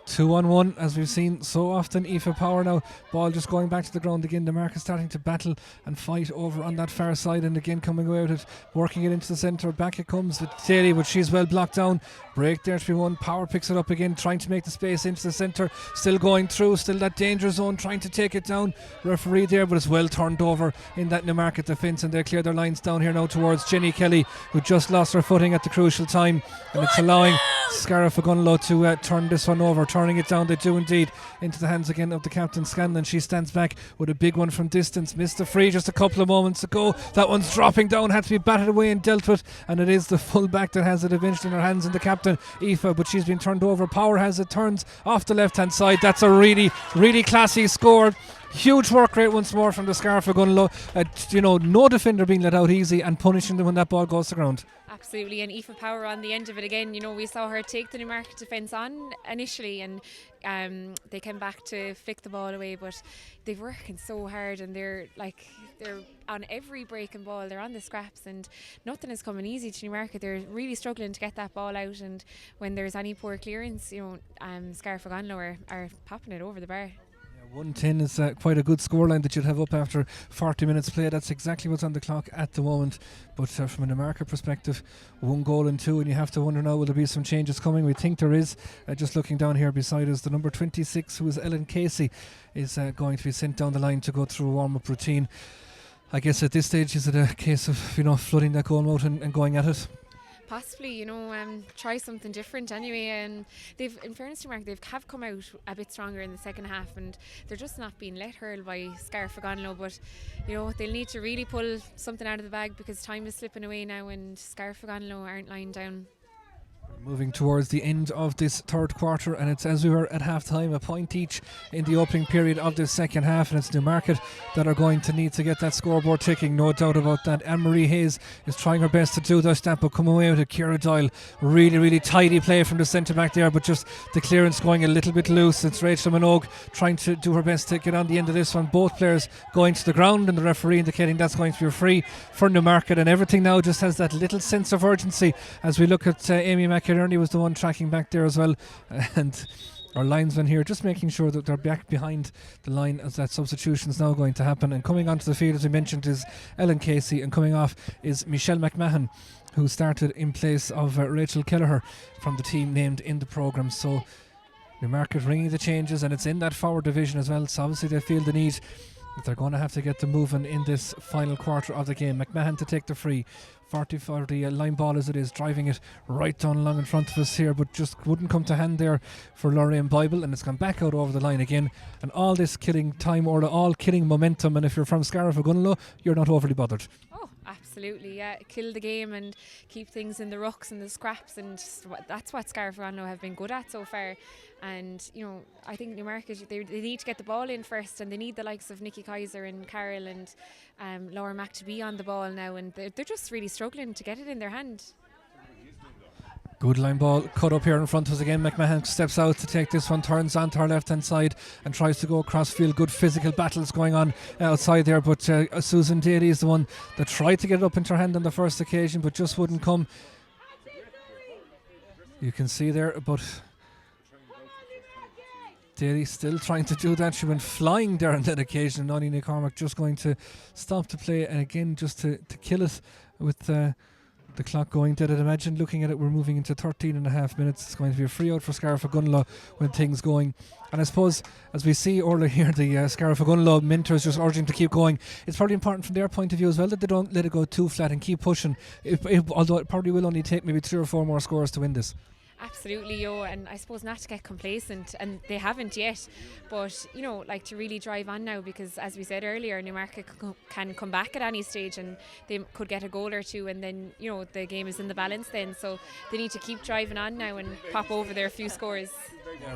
S1: 2-on-1, as we've seen so often. Aoife Power now, ball just going back to the ground again. Newmarket starting to battle and fight over on that far side, and again coming away with it, working it into the centre. Back it comes with Daly, but she's well blocked down. Break there to be won. Power picks it up again, trying to make the space into the centre. Still going through, still that danger zone, trying to take it down. Referee there, but it's well turned over in that Newmarket defence, and they clear their lines down here now towards Jenny Kelly, who just lost her footing at the crucial time, and it's allowing Scariff Ogonolloe to turn this one over. Turning it down, they do indeed, into the hands again of the captain Scanlon. She stands back with a big one from distance. Missed the free just a couple of moments ago. That one's dropping down, had to be batted away and dealt with, and it is the full back that has it eventually in her hands, and the captain Aoife, but she's been turned over. Power has it, turns off the left hand side. That's a really, really classy score. Huge work rate once more from the Scariff Ogonolloe. No defender being let out easy and punishing them when that ball goes to ground.
S2: Absolutely, and Aoife Power on the end of it again. We saw her take the Newmarket defence on initially, and they came back to flick the ball away, but they're working so hard, and they're on every breaking ball. They're on the scraps, and nothing is coming easy to Newmarket. They're really struggling to get that ball out, and when there's any poor clearance, Scariff Ogonolloe are popping it over the bar.
S1: 110 is quite a good scoreline that you'd have up after 40 minutes play. That's exactly what's on the clock at the moment. But from a Newmarket perspective, 1 goal and 2, and you have to wonder now, will there be some changes coming? We think there is. Just looking down here beside us, the number 26, who is Ellen Casey, is going to be sent down the line to go through a warm-up routine. I guess at this stage, is it a case of flooding that goal out and going at it?
S2: Possibly, try something different anyway. And they've, in fairness to Newmarket, they have come out a bit stronger in the second half, and they're just not being let hurl by Scariff Ogonolloe. But they'll need to really pull something out of the bag, because time is slipping away now, and Scariff Ogonolloe aren't lying down.
S1: Moving towards the end of this third quarter, and it's as we were at half time, a point each in the opening period of this second half, and it's Newmarket that are going to need to get that scoreboard ticking, no doubt about that. Anne-Marie Hayes is trying her best to do that, but come away with it. Ciara Doyle, really, really tidy play from the centre back there, but just the clearance going a little bit loose. It's Rachel Minogue trying to do her best to get on the end of this one. Both players going to the ground, and the referee indicating that's going to be a free for Newmarket, and everything now just has that little sense of urgency as we look at Amy McInerney was the one tracking back there as well, and our linesman here just making sure that they're back behind the line as that substitution is now going to happen. And coming onto the field, as we mentioned, is Ellen Casey, and coming off is Michelle McMahon, who started in place of Rachel Kelleher from the team named in the programme. So Newmarket ringing the changes, and it's in that forward division as well, so obviously they feel the need that they're going to have to get them moving in this final quarter of the game. McMahon to take the free, 40 line ball as it is, driving it right down along in front of us here, but just wouldn't come to hand there for Lorraine Bible, and it's gone back out over the line again. And all this killing time, or all killing momentum, and if you're from Scariff Ogonolloe, you're not overly bothered.
S2: Oh, absolutely, yeah. Kill the game and keep things in the rucks and the scraps, and that's what Scariff Ogonolloe have been good at so far. And I think Newmarket, they need to get the ball in first, and they need the likes of Nikki Kaiser and Carol and Laura Mack to be on the ball now, and they're just really struggling to get it in their hand.
S1: Good line ball cut up here in front of us again. McMahon steps out to take this one, turns onto her left hand side and tries to go across field. Good physical battles going on outside there, but Susan Daly is the one that tried to get it up into her hand on the first occasion, but just wouldn't come. You can see there, but Daly still trying to do that. She went flying there on that occasion. Nonny McCormack just going to stop the play, and again just to kill it with the clock going dead. I'd imagine looking at it, we're moving into 13 and a half minutes. It's going to be a free out for Scariff Ogonolloe when things going. And I suppose, as we see earlier here, the Scariff Ogonolloe mentors just urging to keep going. It's probably important from their point of view as well that they don't let it go too flat and keep pushing, although it probably will only take maybe 3 or 4 more scores to win this.
S2: Absolutely, and I suppose not to get complacent, and they haven't yet, but like to really drive on now, because as we said earlier, Newmarket can come back at any stage and they could get a goal or two, and then the game is in the balance then, so they need to keep driving on now and pop over their few scores.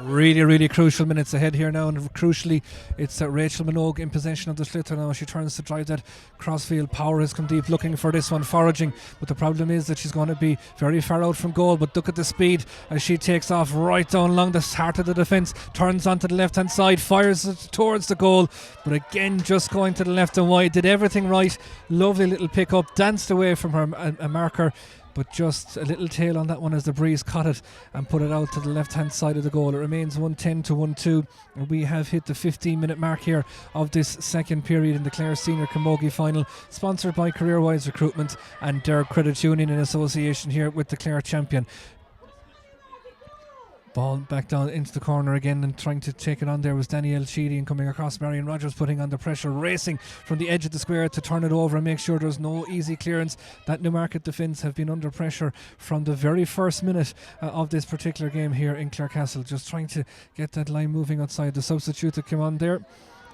S1: Really, really crucial minutes ahead here now, and crucially it's Rachel Minogue in possession of the sliotar now. She turns to drive that crossfield. Power has come deep looking for this one, foraging, but the problem is that she's going to be very far out from goal. But look at the speed as she takes off right down along the heart of the defence, turns onto the left hand side, fires it towards the goal, but again just going to the left and wide. Did everything right, lovely little pick up, danced away from her a marker, but just a little tail on that one as the breeze caught it and put it out to the left hand side of the goal. It remains 1-10 to 1-2, and we have hit the 15-minute mark here of this second period in the Clare Senior Camogie final, sponsored by CareerWise Recruitment and their Credit Union in association here with the Clare champion. Ball back down into the corner again, and trying to take it on there was Danielle Sheedy, and coming across Marion Rogers, putting on the pressure, racing from the edge of the square to turn it over and make sure there's no easy clearance. That Newmarket defence have been under pressure from the very first minute of this particular game here in Clarecastle, just trying to get that line moving outside. The substitute that came on there,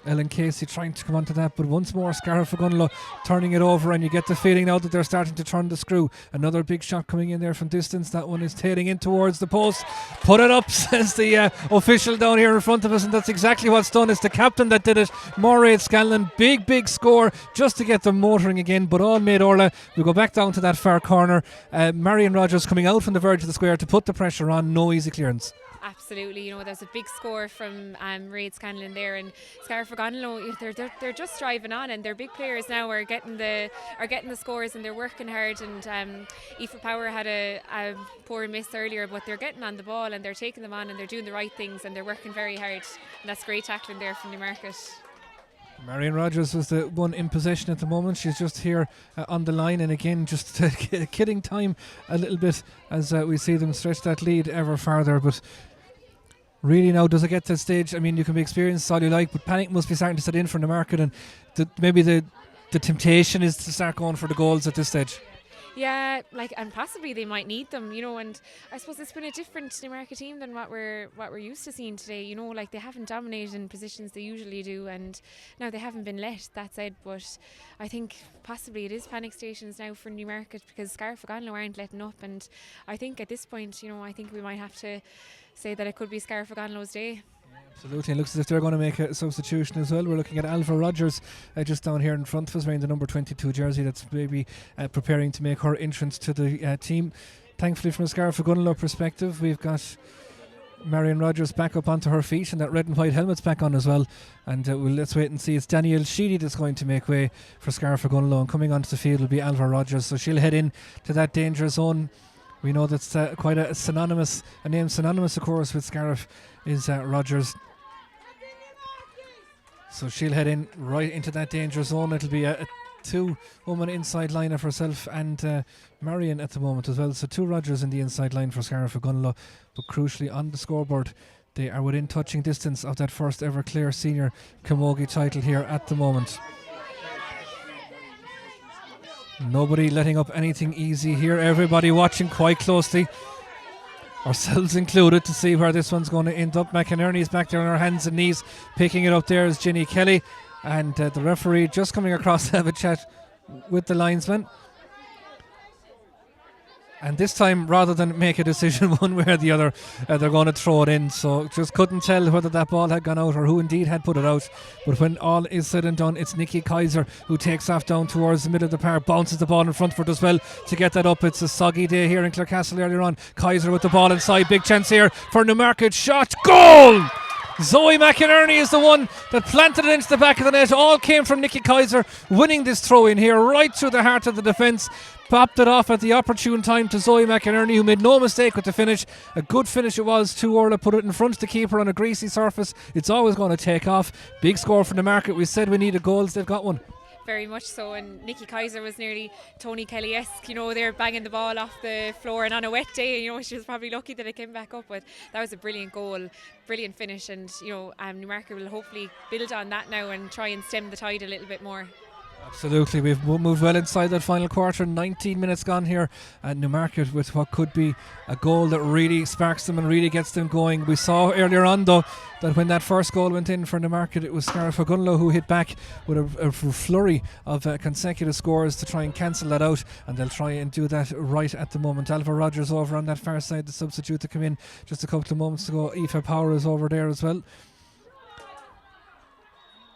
S1: Ellen Casey, trying to come onto that, but once more Scariff Ogonolloe turning it over, and you get the feeling now that they're starting to turn the screw. Another big shot coming in there from distance. That one is tailing in towards the post. Put it up, says the official down here in front of us, and that's exactly what's done. It's the captain that did it, Mairead Scanlon. Big score just to get them motoring again, but all made Orla. We go back down to that far corner. Marion Rogers coming out from the verge of the square to put the pressure on. No easy clearance.
S2: Absolutely, there's a big score from Mairead Scanlon there, and Scariff Ogonolloe, they're just driving on, and their big players now are getting the scores, and they're working hard. And Aoife Power had a poor miss earlier, but they're getting on the ball and they're taking them on and they're doing the right things and they're working very hard, and that's great tackling there from Newmarket.
S1: Marion Rogers was the one in possession at the moment. She's just here on the line, and again just killing time a little bit as we see them stretch that lead ever farther. But really now, does it get to the stage? I mean, you can be experienced all you like, but panic must be starting to set in for the market, and maybe the temptation is to start going for the goals at this stage.
S2: Yeah, and possibly they might need them, and I suppose it's been a different Newmarket team than what we're used to seeing today. They haven't dominated in positions they usually do, and now they haven't been let, that said, but I think possibly it is panic stations now for Newmarket, because Scariff Ogonolloe aren't letting up, and I think at this point, I think we might have to say that it could be Scariff Ogonolloe's day.
S1: Absolutely, it looks as if they're going to make a substitution as well. We're looking at Alva Rogers just down here in front of us, wearing the number 22 jersey. That's maybe preparing to make her entrance to the team. Thankfully, from a Scariff Ogonolloe perspective, we've got Marion Rogers back up onto her feet, and that red and white helmet's back on as well. And let's wait and see. It's Danielle Sheedy that's going to make way for Scariff Ogonolloe, and coming onto the field will be Alva Rogers. So she'll head in to that danger zone. We know that's quite a name synonymous, of course, with Scariff is Rogers. So she'll head in right into that danger zone. It'll be a two-woman inside line of herself and Marion at the moment as well. So two Rogers in the inside line for Scariff Ogonolloe. But crucially on the scoreboard, they are within touching distance of that first ever Clare Senior Camogie title here at the moment. Nobody letting up anything easy here. Everybody watching quite closely, ourselves included, to see where this one's going to end up. McInerney's back there on her hands and knees. Picking it up there is Ginny Kelly, and the referee just coming across to have a chat with the linesman. And this time, rather than make a decision one way or the other, they're going to throw it in. So just couldn't tell whether that ball had gone out or who indeed had put it out. But when all is said and done, it's Nikki Kaiser who takes off down towards the middle of the park, bounces the ball in front for it as well to get that up. It's a soggy day here in Clarecastle earlier on. Kaiser with the ball inside. Big chance here for Newmarket. Shot. Goal! Zoe McInerney is the one that planted it into the back of the net. All came from Nikki Kaiser, winning this throw in here right through the heart of the defence. Popped it off at the opportune time to Zoe McInerney, who made no mistake with the finish. A good finish it was too. Orla put it in front of the keeper on a greasy surface. It's always going to take off. Big score for the market. We said we needed goals. They've got one.
S2: very much so. And Nikki Kaiser was nearly Tony Kelly-esque, they're banging the ball off the floor, and on a wet day, she was probably lucky that it came back up. But that was a brilliant goal, brilliant finish, and Newmarket will hopefully build on that now and try and stem the tide a little bit more.
S1: Absolutely, we've moved well inside that final quarter. 19 minutes gone here at Newmarket with what could be a goal that really sparks them and really gets them going. We saw earlier on though that when that first goal went in for Newmarket, it was Scariff Ogonolloe who hit back with a flurry of consecutive scores to try and cancel that out, and they'll try and do that right at the moment. Alva Rogers over on that far side, the substitute to come in just a couple of moments ago. Aoife Power is over there as well.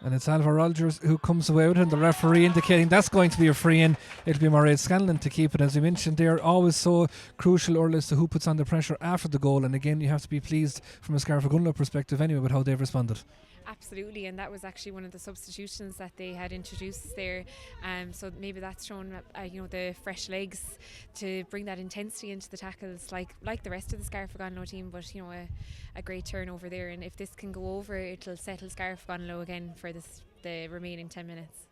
S1: And it's Alva Rogers who comes away with it, and the referee indicating that's going to be a free in. It'll be Mairead Scanlon to keep it. As we mentioned, they're always so crucial, Orla, as to who puts on the pressure after the goal. And again, you have to be pleased from a Scariff Ogonolloe perspective anyway with how they've responded.
S2: Absolutely, and that was actually one of the substitutions that they had introduced there. So maybe that's shown, the fresh legs to bring that intensity into the tackles, like the rest of the Scariff Ogonolloe team. But a great turnover there, and if this can go over, it'll settle Scariff Ogonolloe again for the remaining 10 minutes.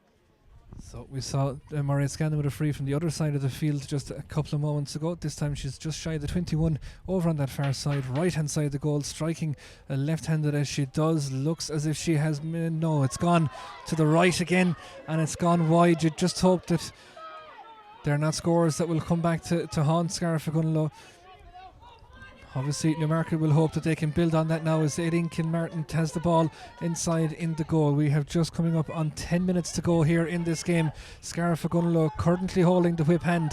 S2: So
S1: we saw Mairead Scanlon with a free from the other side of the field just a couple of moments ago. This time she's just shy of the 21 over on that far side, right hand side of the goal, striking left-handed as she does. Looks as if she has no, it's gone to the right again, and it's gone wide. You just hope that they're not scores that will come back to haunt Scariff Ogonolloe. Obviously Newmarket will hope that they can build on that now as Aileen Kilmartin has the ball inside in the goal. We have just coming up on 10 minutes to go here in this game. Scariff Ogonolloe currently holding the whip hand.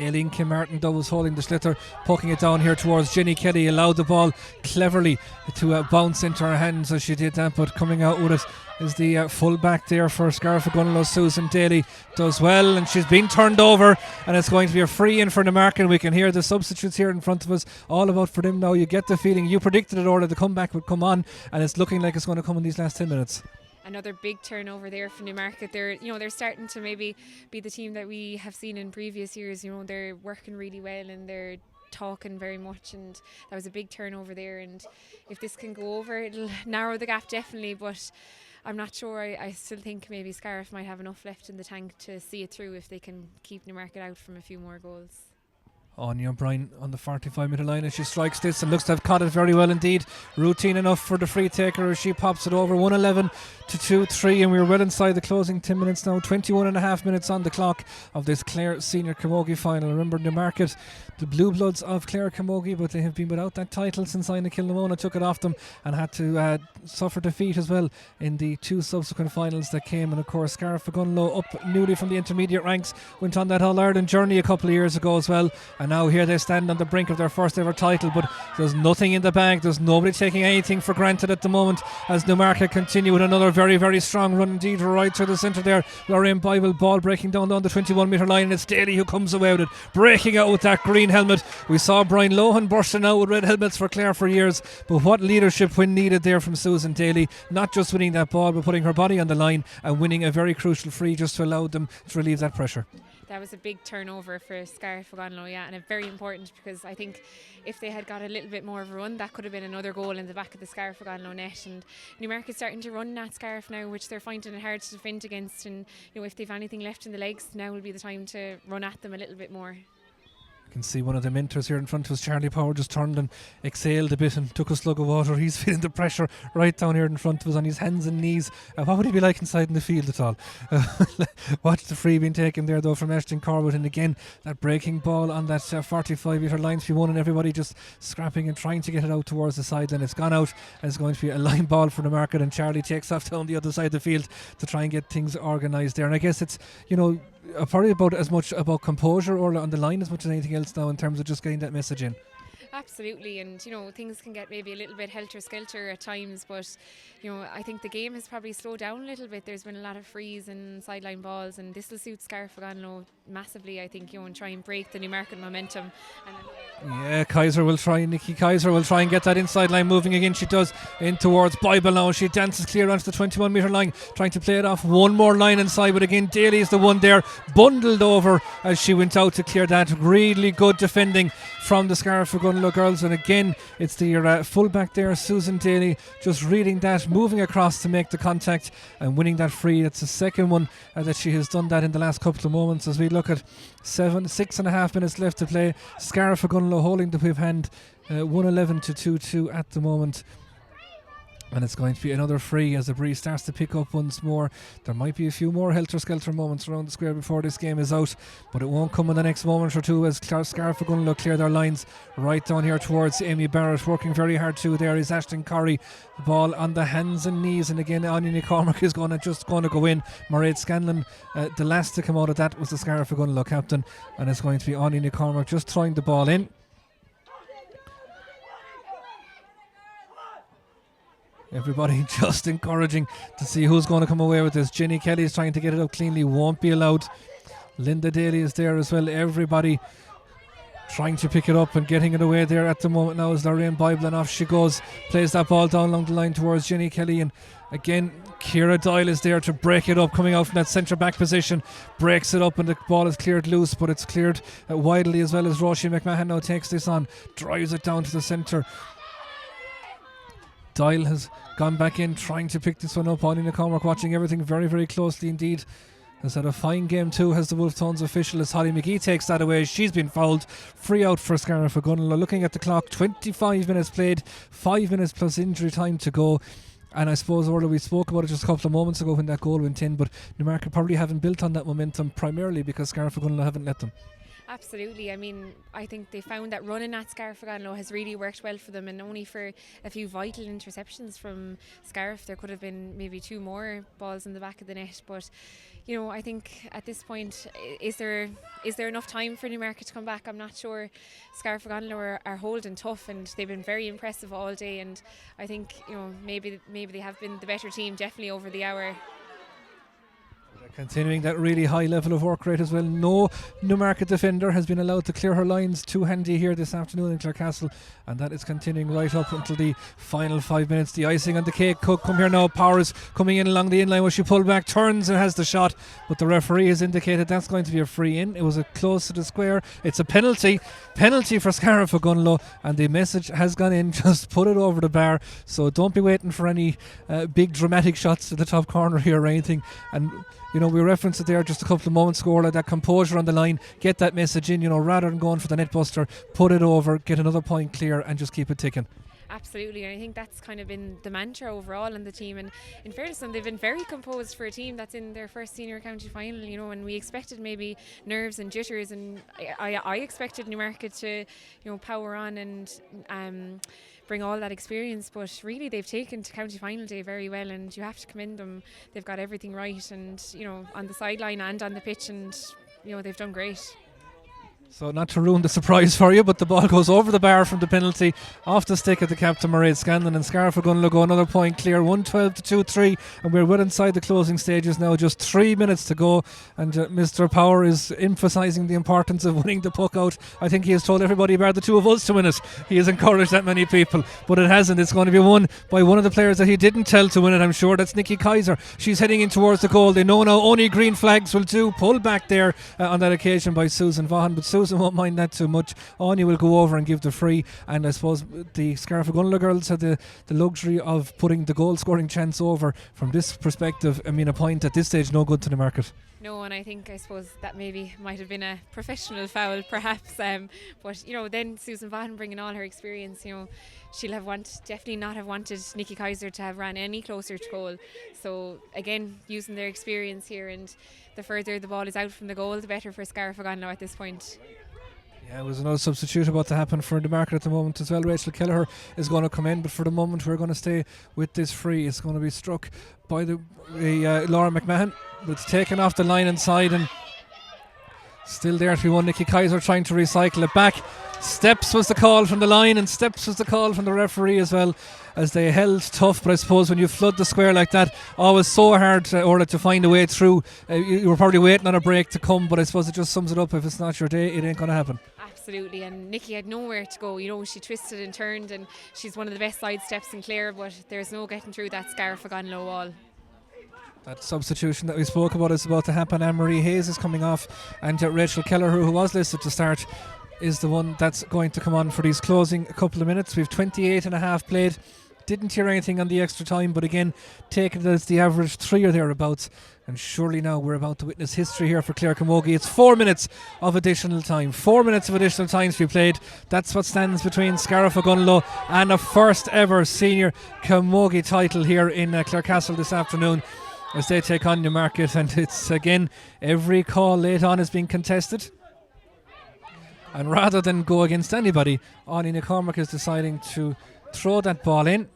S1: Aileen Kilmartin though was holding the sliotar, poking it down here towards Jenny Kelly. Allowed the ball cleverly to bounce into her hands as she did that, but coming out with it is the full back there for Scariff Ogonolloe. Susan Daly does well, and she's been turned over, and it's going to be a free in for Newmarket. We can hear the substitutes here in front of us, all about for them now. You get the feeling, you predicted it, Orla, the comeback would come on, and it's looking like it's going to come in these last 10 minutes.
S2: Another big turnover there for Newmarket. They're starting to maybe be the team that we have seen in previous years. They're working really well and they're talking very much, and that was a big turnover there. And if this can go over, it'll narrow the gap definitely, but I'm not sure. I still think maybe Scariff might have enough left in the tank to see it through if they can keep Newmarket out from a few more goals.
S1: Anya O'Brien on the 45-metre line as she strikes this and looks to have caught it very well indeed. Routine enough for the free taker as she pops it over. 1-11 to 2-3, and we're well inside the closing 10 minutes now. 21 and a half minutes on the clock of this Clare Senior Camogie final. Remember, Newmarket, the Blue Bloods of Clare Camogie, but they have been without that title since Ina Kilnamona took it off them and had to suffer defeat as well in the two subsequent finals that came. And of course, Scariff Ogonolloe, up newly from the intermediate ranks, went on that All-Ireland journey a couple of years ago as well, and now here they stand on the brink of their first ever title. But there's nothing in the bag, there's nobody taking anything for granted at the moment as Newmarket continue with another very, very strong run indeed right to the centre there. Lorraine Bible, ball breaking down the 21-metre line, and it's Daly who comes away with it, breaking out with that green helmet. We saw Brian Lohan bursting out with red helmets for Clare for years, but what leadership when needed there from Susan Daly, not just winning that ball but putting her body on the line and winning a very crucial free just to allow them to relieve that pressure.
S2: That was a big turnover for Scariff Ogonolloe, and very important, because I think if they had got a little bit more of a run, that could have been another goal in the back of the Scariff Ogonolloe net. And Newmarket starting to run at Scariff now, which they're finding it hard to defend against, and if they've anything left in the legs, now will be the time to run at them a little bit more.
S1: Can see one of the mentors here in front of us, Charlie Power, just turned and exhaled a bit and took a slug of water. He's feeling the pressure right down here in front of us on his hands and knees. What would he be like inside in the field at all? Watch the free being taken there though from Ashton Corbett, and again that breaking ball on that 45-metre line to be won, and everybody just scrapping and trying to get it out towards the side. Then it's gone out and it's going to be a line ball for the market, and Charlie takes off down the other side of the field to try and get things organised there. And I guess it's probably about as much about composure or on the line as much as anything else now in terms of just getting that message in.
S2: Absolutely, and things can get maybe a little bit helter-skelter at times, but I think the game has probably slowed down a little bit. There's been a lot of frees and sideline balls, and this will suit Scariff Ogonolloe massively, I think, and try and break the Newmarket momentum. And
S1: Yeah, Kaiser will try. Nikki Kaiser will try and get that inside line moving again. She does in towards Bible now. She dances clear onto the 21 metre line, trying to play it off one more line inside. But again, Daly is the one there, bundled over as she went out to clear that. Really good defending from the Scariff Ogonolloe girls. And again, it's the fullback there, Susan Daly, just reading that, moving across to make the contact and winning that free. It's the second one that she has done that in the last couple of moments. As we look at 6.5 minutes left to play, Scariff Ogonolloe holding the whip hand, 111 to 2-2 at the moment. And it's going to be another free as the breeze starts to pick up once more. There might be a few more helter-skelter moments around the square before this game is out, but it won't come in the next moment or two as Scariff Ogonolloe clear their lines right down here towards Amy Barrett. Working very hard too there is Ashton Corrie. The ball on the hands and knees, and again Anya McCormick is going to go in. Mairead Scanlon, the last to come out of that was the Scariff Ogonolloe captain, and it's going to be Anya McCormick just throwing the ball in. Everybody just encouraging to see who's going to come away with this. Jenny Kelly is trying to get it up cleanly, won't be allowed. Linda Daly is there as well. Everybody trying to pick it up and getting it away there at the moment now is Lorraine Bible, and off she goes. Plays that ball down along the line towards Jenny Kelly, and again Ciara Doyle is there to break it up, coming out from that centre back position, breaks it up, and the ball is cleared loose, but it's cleared widely as well as Roisin McMahon now takes this on, drives it down to the centre. Doyle has gone back in, trying to pick this one up. Anya McCormick watching everything very, very closely indeed. Has had a fine game too, has the Wolf Tones official, as Holly McGee takes that away. She's been fouled. Free out for Scariff Ogonolloe. Looking at the clock, 25 minutes played, 5 minutes plus injury time to go. And I suppose, Orla, we spoke about it just a couple of moments ago when that goal went in, but Newmarket probably haven't built on that momentum, primarily because Scariff Ogonolloe haven't let them.
S2: Absolutely. I mean, I think they found that running at Scariff Ogonolloe has really worked well for them, and only for a few vital interceptions from Scariff. There could have been maybe 2 more balls in the back of the net, but you know, I think at this point, is there enough time for Newmarket to come back? I'm not sure. Scariff Ogonolloe are holding tough, and they've been very impressive all day, and I think, you know, maybe they have been the better team definitely over the hour.
S1: Continuing that really high level of work rate as well. No Newmarket defender has been allowed to clear her lines. Too handy here this afternoon in Clarecastle, and that is continuing right up until the final 5 minutes. The icing on the cake could come here now. Powers coming in along the inline where she pulled back, turns and has the shot, but the referee has indicated that's going to be a free in. It was a close to the square. It's a penalty for Scariff Ogonolloe, and the message has gone in, just put it over the bar. So don't be waiting for any big dramatic shots to the top corner here or anything. And you know, we referenced it there just a couple of moments ago, like that composure on the line, get that message in, you know, rather than going for the net buster, put it over, get another point clear and just keep it ticking.
S2: Absolutely, and I think that's kind of been the mantra overall in the team, and in fairness to them, they've been very composed for a team that's in their first senior county final, you know, and we expected maybe nerves and jitters, and I expected Newmarket to, you know, power on and bring all that experience, but really they've taken to county final day very well, and you have to commend them. They've got everything right, and you know, on the sideline and on the pitch, and you know, they've done great.
S1: So not to ruin the surprise for you, but the ball goes over the bar from the penalty, off the stick of the captain Mairead Scanlon, and Scariff are going to go another point clear, 112 to 2-3, and we're well inside the closing stages now, just 3 minutes to go, and Mr. Power is emphasising the importance of winning the puck out. I think he has told everybody bar the two of us to win it. He has encouraged that many people, but it hasn't. It's going to be won by one of the players that he didn't tell to win it, I'm sure. That's Nikki Kaiser. She's heading in towards the goal. They know now only green flags will do. Pull back there on that occasion by Susan Vaughan, but Susan won't mind that too much. Anya will go over and give the free, and I suppose the Scariff Ogonolloe girls had the luxury of putting the goal scoring chance over. From this perspective, I mean, a point at this stage no good to the market.
S2: No, and I suppose that maybe might have been a professional foul perhaps, but you know, then Susan Vaughan bringing all her experience, you know, she'll have definitely not have wanted Nikki Kaiser to have ran any closer to goal. So again, using their experience here, and the further the ball is out from the goal, the better for Scariff Ogonolloe at this point.
S1: Yeah, there was another substitute about to happen for the market at the moment as well. Rachel Kelleher is going to come in, but for the moment we're going to stay with this free. It's going to be struck by the Laura McMahon. It's taken off the line inside, and still there to be won. Nikki Kaiser trying to recycle it back. Steps was the call from the line, and steps was the call from the referee as well, as they held tough. But I suppose when you flood the square like that, always so hard Orla to find a way through. You were probably waiting on a break to come, but I suppose it just sums it up. If it's not your day, it ain't going to happen.
S2: absolutely. And Nikki had nowhere to go. You know, she twisted and turned, and she's one of the best side steps in Clare, but there's no getting through that Scariff Ogonolloe wall.
S1: That substitution that we spoke about is about to happen. Anne-Marie Hayes is coming off, and Rachel Kelleher, who was listed to start, is the one that's going to come on for these closing couple of minutes. We've 28 and a half played. Didn't hear anything on the extra time, but again, take it as the average 3 or thereabouts. And surely now we're about to witness history here for Clare Camogie. It's 4 minutes of additional time. 4 minutes of additional time to be played. That's what stands between Scariff Ogonolloe and a first ever senior Camogie title here in Clarecastle this afternoon, as they take on Newmarket. And it's again, every call late on is being contested. And rather than go against anybody, Ani McCormack is deciding to throw that ball in.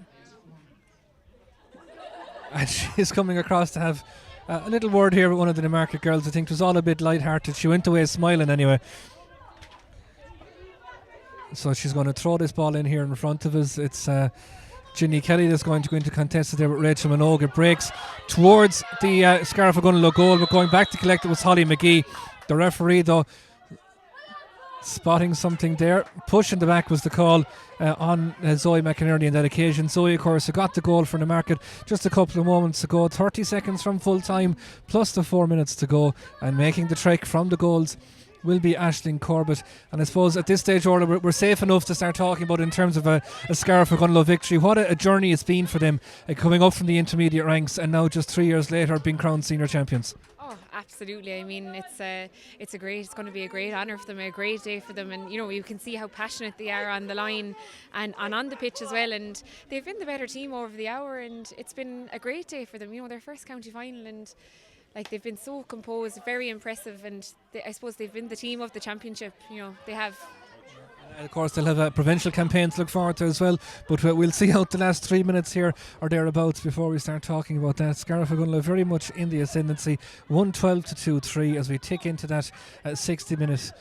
S1: And she's coming across to have a little word here with one of the Newmarket girls. I think it was all a bit light-hearted. She went away smiling anyway. So she's going to throw this ball in here in front of us. It's Ginny Kelly that's going to go into contest there with Rachel Minogue. It breaks towards the Scariff Ogonolloe goal, but going back to collect it was Holly McGee. The referee, though, spotting something there. Push in the back was the call on Zoe McInerney on that occasion. Zoe, of course, who got the goal for Newmarket just a couple of moments ago. 30 seconds from full time, plus the 4 minutes to go. And making the trek from the goals will be Aisling Corbett. And I suppose at this stage, Orla, we're safe enough to start talking about in terms of a Scariff Ogonolloe victory. What a journey it's been for them, coming up from the intermediate ranks and now just 3 years later being crowned senior champions.
S2: Oh, absolutely. I mean, it's going to be a great honour for them, a great day for them, and you know, you can see how passionate they are on the line and on the pitch as well. And they've been the better team over the hour, and it's been a great day for them. You know, their first county final, and like they've been so composed, very impressive, and I suppose they've been the team of the championship. You know, they have.
S1: And of course, they'll have a provincial campaign to look forward to as well. But we'll see out the last 3 minutes here or thereabouts before we start talking about that. Scariff Ogonolloe very much in the ascendancy. 112 to 2-3 as we tick into that 60 minutes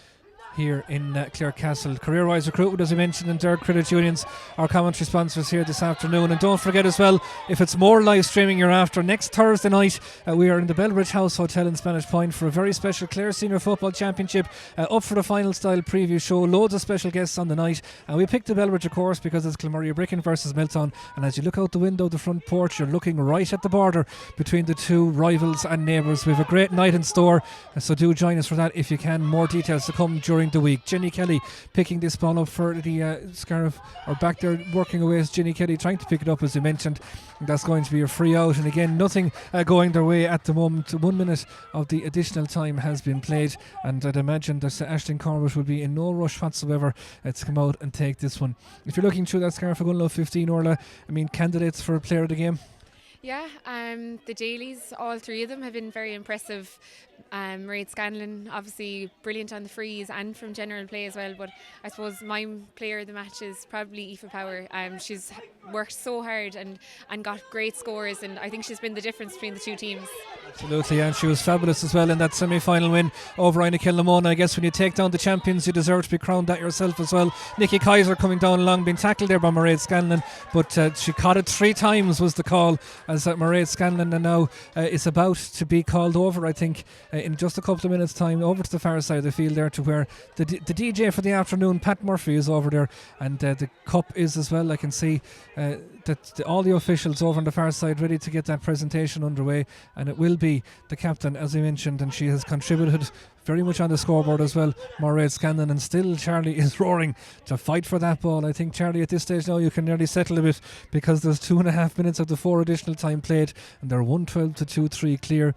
S1: here in Clarecastle. Career-wise recruitment, as we mentioned, in Derg Credit Unions, our commentary sponsors here this afternoon. And don't forget as well, if it's more live streaming you're after, next Thursday night we are in the Bellbridge House Hotel in Spanish Point for a very special Clare Senior Football Championship up for the final style preview show. Loads of special guests on the night, and we picked the Bellbridge, of course, because it's Kilmurray Bricken versus Miltown. And as you look out the window of the front porch, you're looking right at the border between the two rivals and neighbours. We have a great night in store, so do join us for that if you can. More details to come during the week. Jenny Kelly picking this ball up for the Scariff, or back there working away as Jenny Kelly trying to pick it up, as you mentioned. That's going to be a free out, and again nothing going their way at the moment. 1 minute of the additional time has been played, and I'd imagine that Aisling Corbett will be in no rush whatsoever to come out and take this one. If you're looking through that Scariff Ogonolloe 15, Orla, I mean, candidates for a player of the game?
S2: Yeah, the Dailies, all three of them have been very impressive. Mairead Scanlon, obviously brilliant on the frees and from general play as well, but I suppose my player of the match is probably Aoife Power. She's worked so hard and got great scores, and I think she's been the difference between the two teams.
S1: Absolutely, and she was fabulous as well in that semi-final win over Kilnamona. I guess when you take down the champions, you deserve to be crowned that yourself as well. Nikki Kaiser coming down along, being tackled there by Mairead Scanlon, but she caught it 3 times was the call, as Mairead Scanlon and now is about to be called over, I think, in just a couple of minutes time, over to the far side of the field there, to where the DJ for the afternoon, Pat Murphy, is over there, and the cup is as well. I can see that all the officials over on the far side ready to get that presentation underway, and it will be the captain, as I mentioned, and she has contributed very much on the scoreboard as well, Mairead Scanlon, and still Charlie is roaring to fight for that ball. I think, Charlie, at this stage now you can nearly settle a bit, because there's 2.5 minutes of the 4 additional time played, and they're 112 to 2-3 clear.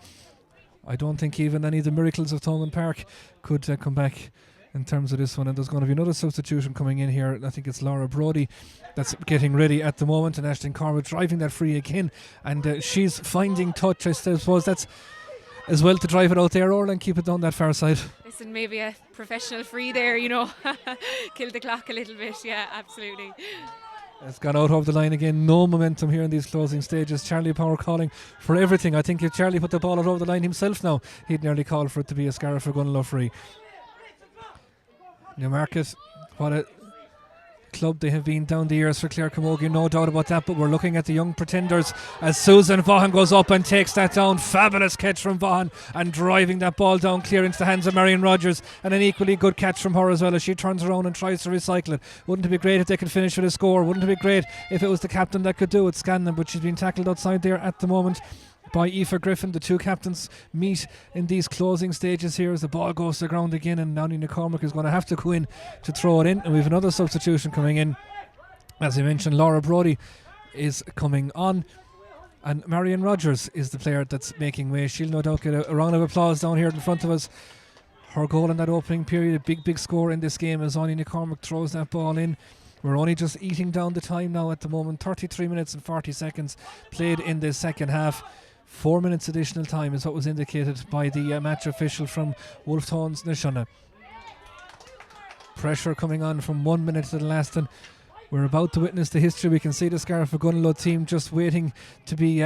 S1: I don't think even any of the miracles of Thomond Park could come back in terms of this one, and there's going to be another substitution coming in here. I think it's Laura Brody that's getting ready at the moment, and Aisling Corbett driving that free again, and she's finding touch. I suppose that's as well to drive it out there, Orla, and keep it down that far side.
S2: Listen, maybe a professional free there, you know, kill the clock a little bit. Yeah, absolutely.
S1: It's gone out over the line again. No momentum here in these closing stages. Charlie Power calling for everything. I think if Charlie put the ball out over the line himself now, he'd nearly call for it to be a Scariff Ogonolloe free. Newmarket, what a club they have been down the years for Clare Camogie, no doubt about that, but we're looking at the young pretenders as Susan Vaughan goes up and takes that down. Fabulous catch from Vaughan and driving that ball down clear into the hands of Marion Rogers, and an equally good catch from her as well as she turns around and tries to recycle it. Wouldn't it be great if they could finish with a score? Wouldn't it be great if it was the captain that could do it, Scanlon, but she's been tackled outside there at the moment by Aoife Griffin. The two captains meet in these closing stages here as the ball goes to the ground again, and Nani McCormick is going to have to go in to throw it in, and we have another substitution coming in. As I mentioned, Laura Brody is coming on, and Marion Rogers is the player that's making way. She'll no doubt get a round of applause down here in front of us. Her goal in that opening period, a big score in this game as Anya McCormick throws that ball in. We're only just eating down the time now at the moment. 33 minutes and 40 seconds played in this second half. 4 minutes additional time is what was indicated by the match official from Wolf Tones Nashuna. Pressure coming on from 1 minute to the last, and we're about to witness the history. We can see the Scariff Ogonolloe team just waiting to be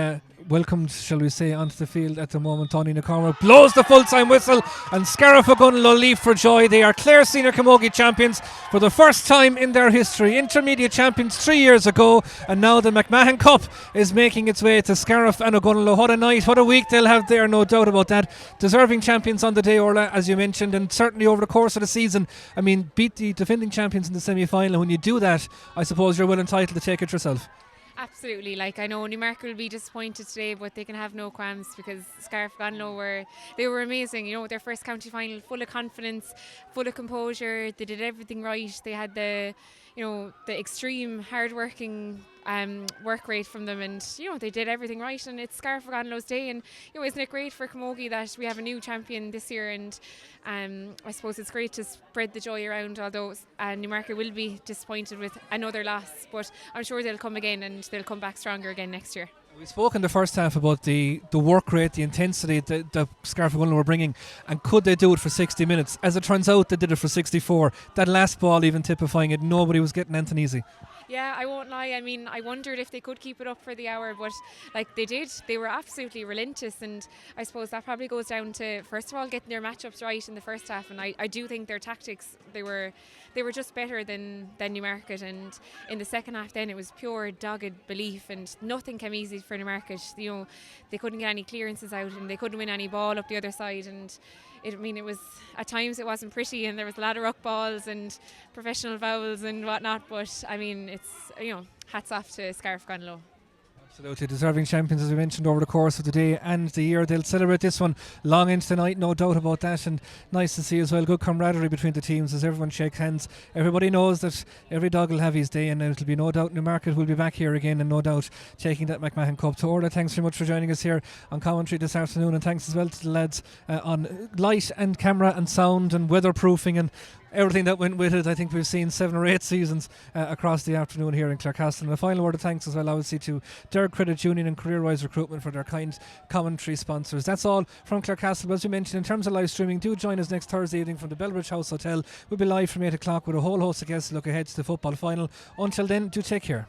S1: welcomed, shall we say, onto the field at the moment. Tony Nakamura blows the full-time whistle, and Scariff Ogonolloe leap for joy. They are Clare Senior Camogie champions for the first time in their history. Intermediate champions 3 years ago, and now the McMahon Cup is making its way to Scariff and Ogonolloe. What a night, what a week they'll have there, no doubt about that. Deserving champions on the day, Orla, as you mentioned, and certainly over the course of the season. I mean, beat the defending champions in the semi-final. When you do that, I suppose you're well entitled to take it yourself.
S2: Absolutely. Like, I know Newmarket will be disappointed today, but they can have no qualms because Scariff Ogonolloe were amazing. You know, their first county final, full of confidence, full of composure. They did everything right. They had the extreme hard-working work rate from them, and they did everything right. And it's Scariff Ogonolloe's day, and isn't it great for Camogie that we have a new champion this year? And I suppose it's great to spread the joy around. Although Newmarket will be disappointed with another loss, but I'm sure they'll come again and they'll come back stronger again next year.
S1: We spoke in the first half about the work rate, the intensity that Scariff Ogonolloe were bringing, and could they do it for 60 minutes? As it turns out, they did it for 64. That last ball even typifying it, nobody was getting anything easy.
S2: Yeah, I won't lie. I mean, I wondered if they could keep it up for the hour, but like they did. They were absolutely relentless, and I suppose that probably goes down to, first of all, getting their matchups right in the first half, and I do think their tactics, they were just better than Newmarket, and in the second half then it was pure dogged belief, and nothing came easy for Newmarket. They couldn't get any clearances out, and they couldn't win any ball up the other side, and it was, at times it wasn't pretty, and there was a lot of ruck balls and professional fouls and whatnot, but I mean, it's, hats off to Scariff Ogonolloe.
S1: Absolutely deserving champions, as we mentioned, over the course of the day and the year. They'll celebrate this one long into the night, no doubt about that, and nice to see as well good camaraderie between the teams as everyone shakes hands. Everybody knows that every dog will have his day, and it'll be no doubt Newmarket will be back here again, and no doubt taking that McMahon Cup. To Orla, thanks very much for joining us here on commentary this afternoon, and thanks as well to the lads on light and camera and sound and weatherproofing and everything that went with it. I think we've seen 7 or 8 seasons across the afternoon here in Clarecastle. And a final word of thanks as well, obviously, to Derg Credit Union and CareerWise Recruitment for their kind commentary sponsors. That's all from Clarecastle. But as we mentioned, in terms of live streaming, do join us next Thursday evening from the Bellbridge House Hotel. We'll be live from 8 o'clock with a whole host of guests to look ahead to the football final. Until then, do take care.